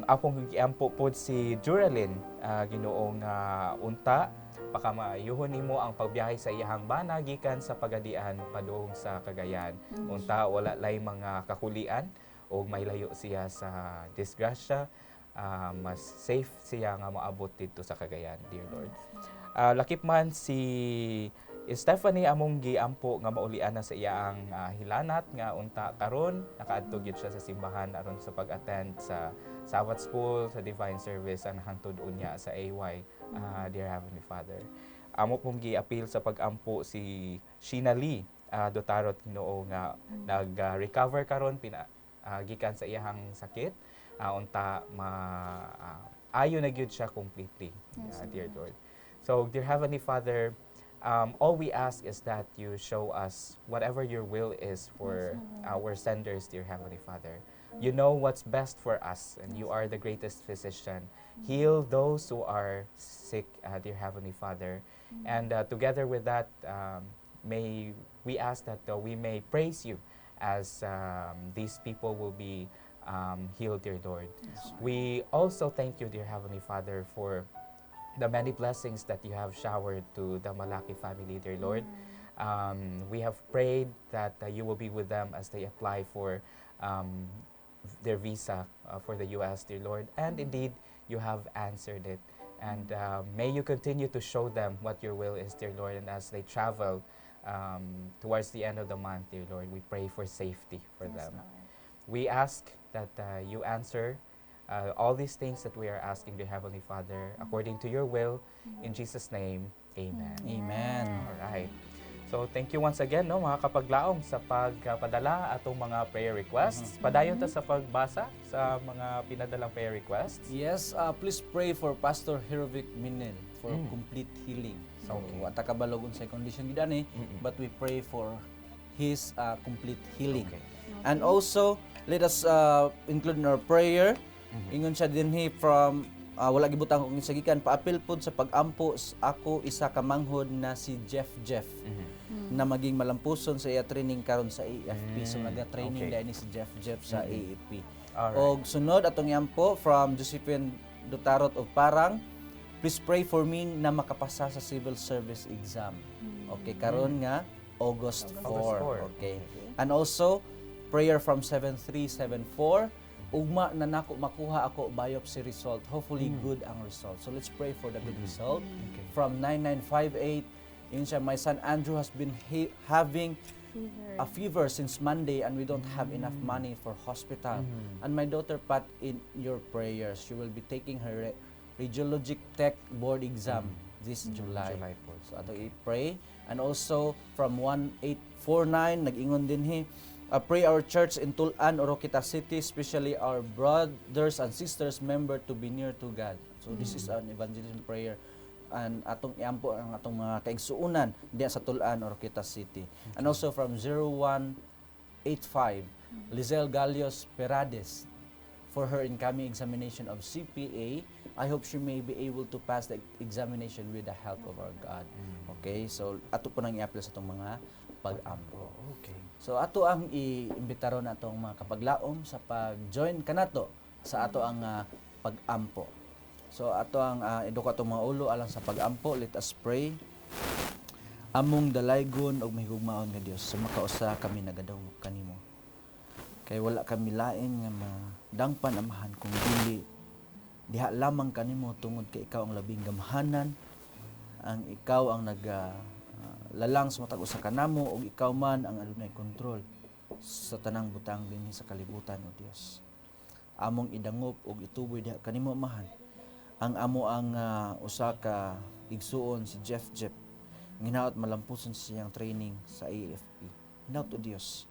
Akong giampo pod si Duralyn, Ginoo, nga unta pakamayuhon nimo ang pagbiyahe sa iyahang bana gikan sa Pagadian padung sa Cagayan. Unta wala lay mga kakulian o mailayo siya sa disgrasya, mas safe siya nga moabot dito sa Cagayan, dear Lord. Lakip man si Stephanie among giampo nga maulian na sa iyang hilanat nga unta karon nakaadto gyud siya sa simbahan aron sa pag-attend sa Sabbath school, sa divine service ang hangtod unya sa AY, dear Heavenly Father. Amo pong gi-appeal sa pag-ampo si Sheena Lee Dotaro, Ginoo, nga nag-recover karon gikan sa iyahang sakit, unta ayo na gyud siya completely, dear Lord. So, dear Heavenly Father, all we ask is that you show us whatever your will is for our senders, dear Heavenly Father. You know what's best for us, and you are the greatest physician. Heal those who are sick, dear Heavenly Father. And together with that, may we ask that we may praise you as these people will be healed, dear Lord. We also thank you, dear Heavenly Father, for the many blessings that you have showered to the Malaki family, dear Lord. We have prayed that you will be with them as they apply for their visa for the U.S., dear Lord. And indeed, you have answered it. And may you continue to show them what your will is, dear Lord. And as they travel towards the end of the month, dear Lord, we pray for safety for them. We ask that you answer all these things that we are asking, dear Heavenly Father, according to your will. In Jesus' name, amen. Amen. Alright. So, thank you once again, no, mga kapaglaom, sa pagpadala atong mga prayer requests. Padayon ta sa pagbasa sa mga pinadalang prayer requests. Yes, please pray for Pastor Herovic Minel for complete healing. So, Okay. wata ka balogon sa condition gid ani, but we pray for his complete healing. Okay. And also, let us include in our prayer, ingon siya dinhi from wala gibutang kong isagikan, paapil pod sa pagampo ako isa ka manghod na si Jeff na maging malampuson sa iya training karon sa AFP. So naga-training Okay. dahil ni si Jeff sa AFP. Alright. Og sunod atong yampo from Josephine Dutarot of Parang, please pray for me na makapasa sa civil service exam. Okay, karon nga August 4. August 4. Okay. And also prayer from 7374, ugma na nako makuha ako biopsy result. Hopefully good ang result. So let's pray for the good result. Okay. From 9958, yun siya, my son Andrew has been having a fever since Monday and we don't have enough money for hospital. And my daughter Pat, in your prayers, she will be taking her radiologic tech board exam this July. July po. So ato i-pray. And also from 1849, nag-ingon din pray our church in Tulan, Oroquita City, especially our brothers and sisters member to be near to God. So this is an evangelism prayer. And atong iampo ang atong mga kaigsuunan diya sa Tulan, Oroquita City. And also from 0185, Lizelle Galios Perades, for her incoming examination of CPA. I hope she may be able to pass the examination with the help of our God. Okay, so ato po nang i-apply sa itong mga pag-ampo. Okay. So ato ang i-imbitaron atong mga kapaglaom sa pag-join kanato sa ato ang pag-ampo. So ato ang eduko atong mga ulo alang sa pag-ampo. Let us pray. Among dalaygon og mahigugmaon nga Dios, sa makausa kami nagadawog kanimo. Kay wala kami lain nga madangpan amahan kung dili diha lamang kanimo tungod kay ikaw ang labing gamhanan, ang ikaw ang lalang sa matag usa kanamo ug ikaw man ang adunay kontrol sa tanang butang dinhi sa kalibutan o Dios. Among idangop ug ituboy diha kanimo amahan ang amo ang usa ka igsuon si Jeff nginaot malampuson siyang training sa AFP. Hinaut o Dios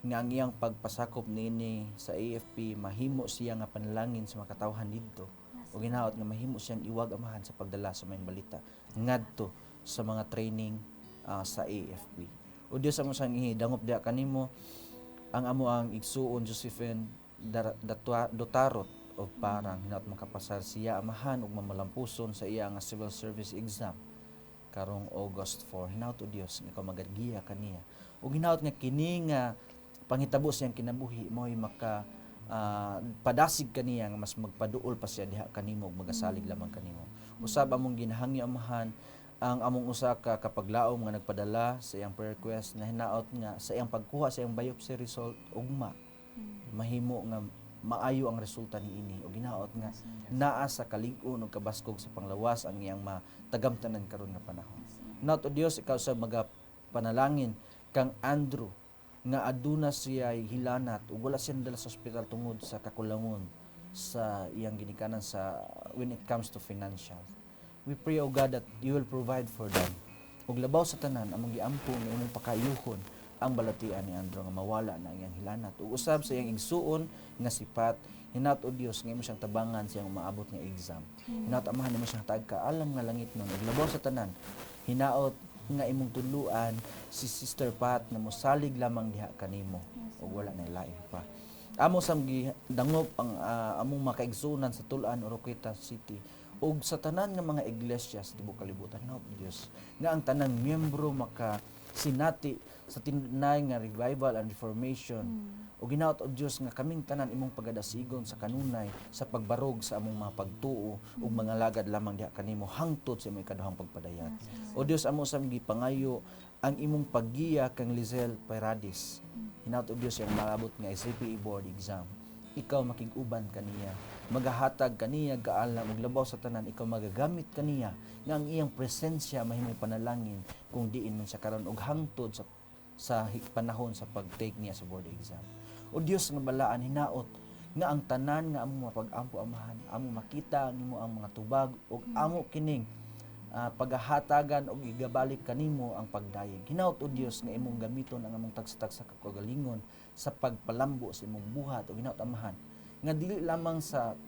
nga ang iyang pagpasakop niini sa AFP mahimo siya nga panalangin sa mga katawhan didto o ginaot nga mahimo siyang iwag amahan sa pagdala sa mayong balita ngadto sa mga training sa AFP. O Dios amo sang ihidangop diha kanimo ang amo ang igsuon Josephine Dutarot of Parang hinaot makapasar siya amahan ug mamalampuson sa iya nga civil service exam karong August 4. Hinaot o Dios nga ikaw magagiya kaniya ug hinaot nga kini nga panghitabo siyang kinabuhi mo'y maka padasig kaniya nga mas magpaduol pa siya diha kanimo ug magasalig lamang kanimo. Usab among ginahangyo amahan ang among usa ka kapaglaom nga nagpadala sa iyang prayer request na hinaot nga sa iyang pagkuha sa iyang biopsy result ugma mahimo nga maayo ang resulta niini ug ginaot nga naa sa kalig-on ug kabaskog sa panglawas ang iyang matagamtanan karon nga panahon. Hinaot o Dios ikaw sa magapanalangin kang Andrew nga aduna siya hilanat ug wala siya nadala sa ospital tungod sa kakulangon sa iyang ginikanan sa when it comes to financial. We pray, O God, that you will provide for them. Ug labaw sa tanan among giampo nga imong pakayuhon ang balatian ni Andrew nga mawala na iyang hilanat. Ug usab sa iyang igsuon nga sipat, hinaot o Dios nga imo siyang tabangan siyang maabot nga exam. Hinaot amahan nimo siyang tagkaalam nga langit nun. Ug labaw sa tanan, hinaot nga imong tuluan si Sister Pat na mosalig lamang diha kanimo ug wala na lain pa. Amo sam gidangop ang among makaigsuonan sa Tulan, Oroquita City ug sa tanan nga mga iglesia sa tibuok kalibutan na Dios nga ang tanang miyembro maka sinati sa tinay nga revival and reformation O ginaot o Dios nga kaming tanan imong pagadasigon sa kanunay sa pagbarog sa among mga pagtuo ug mga lagad lamang diha kanimo hangtod sa imong ikaduhang pagpadayat. O Dios amo sa gipangayo ang imong paggiya kang Lizel Paradis. Hinaut o Dios yang maabot nga SCPE board exam. Ikaw makig-uban kaniya, magahatag kaniya gaala ug labaw sa tanan, ikaw magagamit kaniya nga ang iyang presensya mahimong panalangin kung diin man siya karon og hangtod sa panahon sa pag-take niya sa board exam. O Dios nga balaan hinaot nga ang tanan nga among mapag-ampo amahan, among makita nimo ang mga tubag ug amo kining paghahatagan og igabalik kanimo ang pagdayeg. Hinaut o Dios nga imong gamiton ang among tagsa-tagsa ka kagalingon sa pagpalambo sa imong buhat o hinaut amahan nga dili lamang sa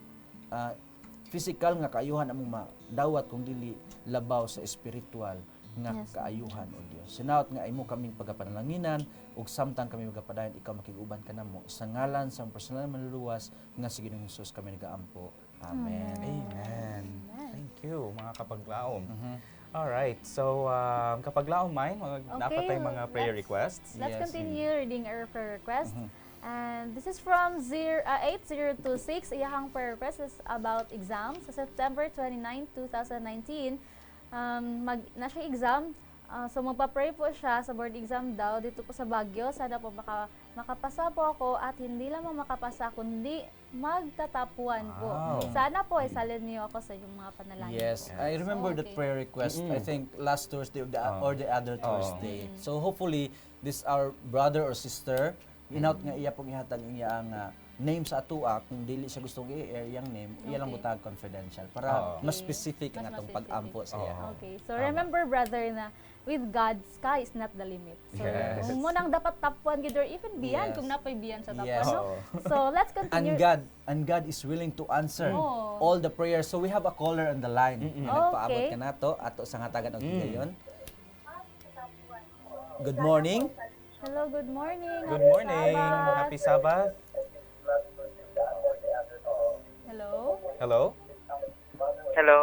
physical nga kaayuhan among madawat kung dili labaw sa spiritual nga Yes. kaayuhan o Dios. Hinaut nga imo kaming pagapanalanginan ug samtang kami magapadayon ikaw makig-uban kanamo sa ngalan sa personal na manluluwas nga si Ginoong Hesus kami nagaampo. Amen. Amen. Thank you, mga kapaglaom. Alright, so kapaglaom mine, dapat tayong mga prayer let's- requests. Let's Yes. continue reading our prayer request. And this is from 8026. Iyahang prayer request is about exam. Sa September 29, 2019, na siya exam. So magpa-pray po siya sa board exam daw dito po sa Baguio. Sana po makapasa po ako at hindi lamang makapasa kundi magtatapuan po. Wow. Sana po isalin niyo ako sa inyong mga panalangin. Yes, po. I remember that Okay. prayer request. I think last Thursday or the other Thursday. So hopefully this our brother or sister inaut nga iya pong ihatag iya ang name sa atoa kung dili siya gustong i-air yang name, iya lang Okay. butag confidential para Okay. mas specific ang Mas atong specific. pag-ampo sa iya. Okay, so remember brother na with God, sky is not the limit. So, Yes. kung mo nang dapat tapuan gid or even beyond Yes. kung napoy beyond sa tapuan, Yes. no? So, let's And continue. God is willing to answer Oo. all the prayers. So we have a caller on the line. Nagpaabot Okay. ka nato ato sa ngatagan og higayon. Good morning. Hello, good morning. Good Happy morning. Sabbath. Happy Sabbath. Hello. Hello? Hello.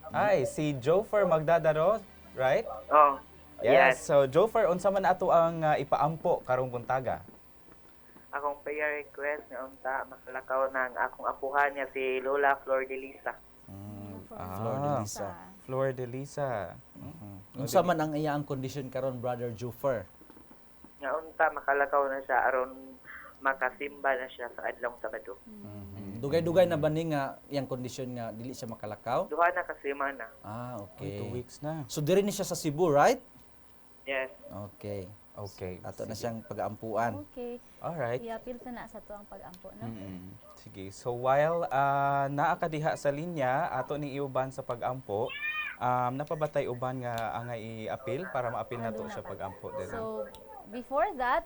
Hi, si Jofer Magdadaro, right? Oh. Yes. So Jofer, unsa man ato ang ipaampo karong buntaga? Akong prayer request nga unta makalakaw ng akong apuhan niya si Lola Flor de Lisa. Flor de Lisa. Flor de Lisa. Unsa man ang iyang condition karon, Brother Jufer? Nga unta makalakaw na siya aron makasimba na siya sa adlong Sabado. Dugay-dugay na ba ni nga iyang kondisyon nga dili siya makalakaw? Duha na ka semana. Okay. 2 weeks na. So diri ni siya sa Cebu, right? Yes. Okay. Okay. Ato na siyang pag-aampuan. Okay. Alright. I-appeal ta na sa to ang pag-ampo, no? Sige. So while naa ka diha sa linya, ato ni iuban sa pag-ampo, napabatay uban nga ang i-appeal para ma-appeal nato siya pag-ampo diri. So, before that,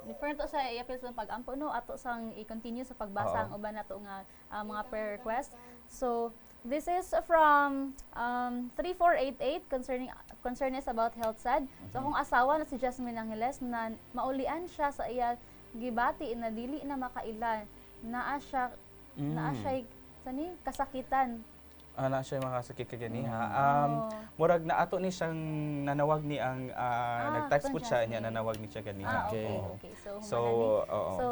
before nato sa i-appeal sa pag-ampo, no, ato sang i-continue sa pagbasa ang uban nato nga mga prayer request. So, this is from 3488 concerning about health sad. So, akong asawa na si Jasmine Angeles na maulian siya sa iya gibati na dili na makailan. Naa siya sani kasakitan. Na siya makasakit kaganiha. Oo. Murag na ato ni siyang nanawag ni ang nag-text po itong siya niya Jasmine. nanawag ni siya ganiha. Okay. Okay. Okay. So, So, humanani. oo. So,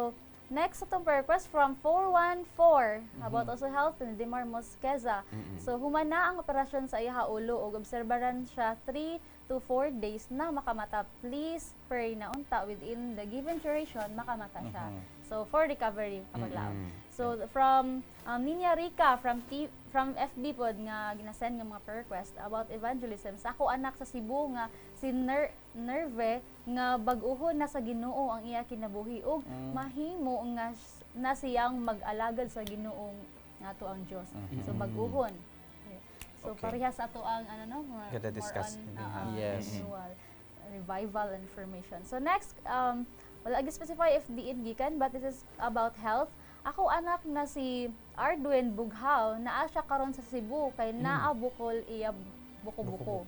next itong prayer request from 414 about also health ni Dimar Mosqueza. So, humana ang operasyon sa iya ulo ug obserbaran siya 3 to 4 days na makamata. Please pray na unta within the given duration makamata siya. So, for recovery kapaglaom. So, from Ninya Rica from FB pod nga ginasend nga mga prayer request about evangelism. Sa ako anak sa Cebu nga si Nerve nga bag-uhon na sa Ginoo ang iya kinabuhi ug mahimo nga na siyang mag-alagad sa Ginoong nato ang Dios. So bag-uhon. So Okay. parehas ato ang Gada discuss more din, on ha? Yes. renewal, revival and formation. So next wala agi specify if diin gikan but this is about health. Ako anak na si Arduin Bughaw naa siya karon sa Cebu kay naa bukol iya buko-buko.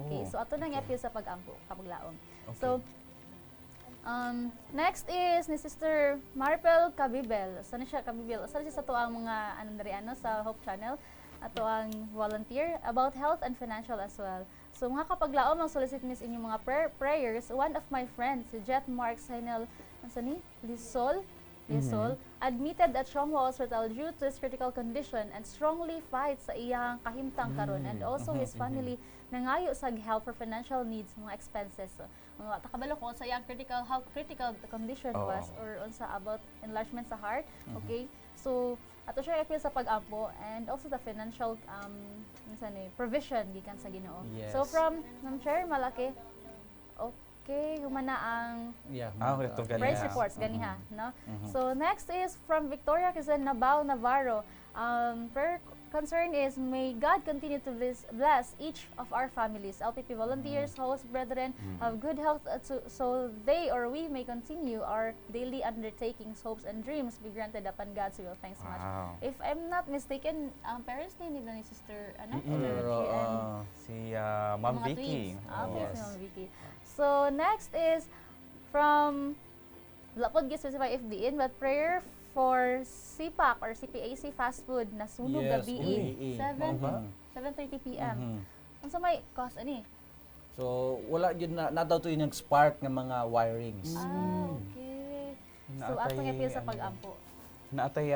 Okay, so ato nang i-appeal sa pag-ampo kapaglaom. So next is ni Sister Maripel Cabibel. Saan siya Cabibel? Saan siya sa tuang mga sa Hope Channel. ato ang volunteer about health and financial as well. So mga kapaglaom ang solicit mis inyong mga prayers. One of my friends, si Jet Mark Sainel, Lisol, admitted at Chongho Hospital due to his critical condition and strongly fights sa iyang kahimtang karon, and also his family nangayo sa help for financial needs, mga expenses. So, mga takabalo ko sa iyang how critical the condition was, or unsa about enlargement sa heart. Okay, so ato siya appeal sa pag-ampo and also the financial provision gikan sa Ginoo. Yes. So from Ma'am Chair, malaki. Okay, humana ang Yeah. Itong praise ganiha. reports ganiha, no? So next is from Victoria Quezon Nabao Navarro. Prayer concern is, may God continue to bless each of our families, LPP volunteers, hosts, brethren, have good health, so they or we may continue our daily undertakings, hopes, and dreams be granted upon God's will. Thanks so much. Wow. If I'm not mistaken, parents name nila ni Sister, Pero, Si Ma'am mga Vicky. twins. Okay, Yes. si Ma'am Vicky. So next is from, wala po specify if diin, but prayer for CPAC or CPAC fast food na sunog Yes, gabi uwi. 7:30 p.m. Unsa may cause ani? So wala gyud na daw to yung spark ng mga wirings. Okay. So Naatay, atong appeal sa ano, pag-ampo. Naatay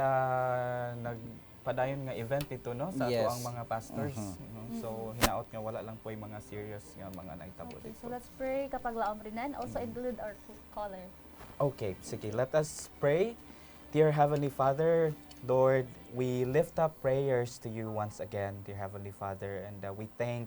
nagpadayon nga event ito, no, sa Yes. ato ang mga pastors, no? So hinaot nga wala lang po yung mga serious nga mga naitabo Okay, dito. so let's pray kapag laom rinan. Also include our caller. Okay, sige, let us pray. Dear Heavenly Father, Lord, we lift up prayers to you once again, dear Heavenly Father, and we thank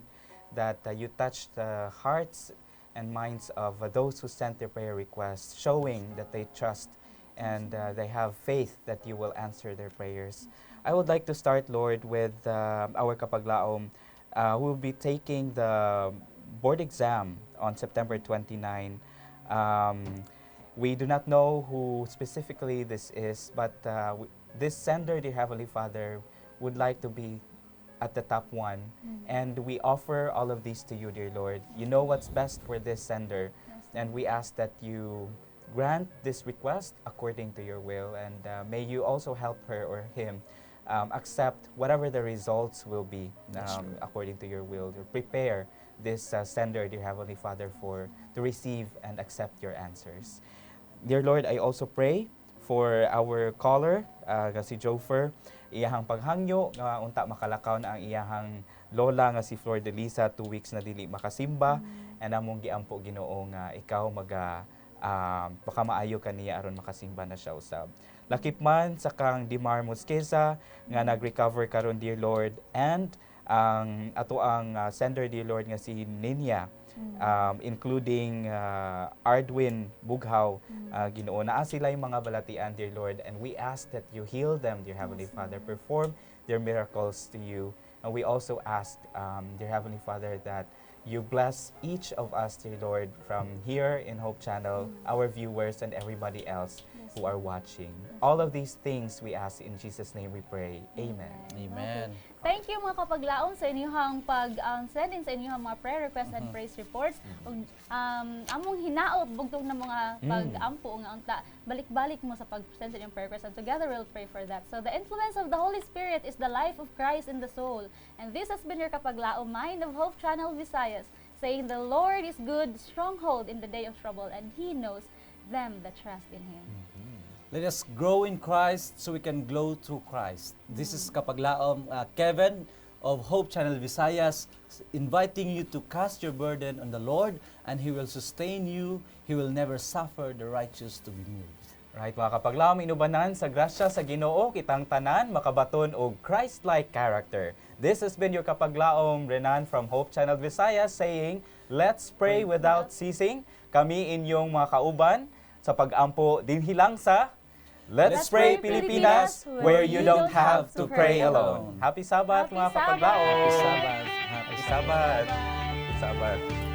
that you touched the hearts and minds of those who sent their prayer requests, showing that they trust and they have faith that you will answer their prayers. I would like to start, Lord, with our kapaglaom. We'll be taking the board exam on September 29. We do not know who specifically this is, but this sender, dear Heavenly Father, would like to be at the top one. And we offer all of these to you, dear Lord. You know what's best for this sender. And we ask that you grant this request according to your will. And may you also help her or him accept whatever the results will be according to your will. Prepare this sender, dear Heavenly Father, to receive and accept your answers. Dear Lord, I also pray for our caller, nga si Jofer, iyahang paghangyo, nga unta makalakaw na ang iyahang lola nga si Flor Delisa, 2 weeks na dili makasimba, and among giampo Ginoo nga ikaw baka maayo kaniya aron makasimba na siya usab. Lakip man sa kang Dimar Mosqueza nga nag-recover karon, dear Lord, and ang ato ang sender, dear Lord, nga si Ninya, including Ardwin Bughaw, Ginoo, naa sila yung mga balatian, dear Lord, and we ask that you heal them, dear Heavenly Father, perform their miracles to you. And we also ask, dear Heavenly Father, that you bless each of us, dear Lord, from here in Hope Channel, our viewers and everybody else who are watching. All of these things we ask in Jesus' name we pray. Amen. Amen. Thank you mga kapaglaom sa inyong pag-send in sa inyong mga prayer requests and praise reports. Ug among hinaot bugtong na mga pag-ampo nga unta, balik-balik mo sa pag-send sa inyong prayer requests, and together we'll pray for that. So the influence of the Holy Spirit is the life of Christ in the soul. And this has been your kapaglaom, Mind of Hope Channel Visayas, saying the Lord is good, stronghold in the day of trouble, and He knows them that trust in Him. Let us grow in Christ so we can glow through Christ. This is Kapaglaom Kevin of Hope Channel Visayas, inviting you to cast your burden on the Lord, and He will sustain you. He will never suffer the righteous to be moved. Right, mga kapaglaom, inubanan sa grasya sa Ginoo, kitang tanan makabaton og Christ-like character. This has been your kapaglaom, Renan from Hope Channel Visayas, saying, let's pray without ceasing. Kami inyong mga kauban sa pag-ampo dinhilang sa Let's Pray Pilipinas, where you don't have to pray alone. Happy Sabbath, Happy mga Sabbath! kapaglaom. Happy Sabbath. Happy Sabbath. Happy Sabbath.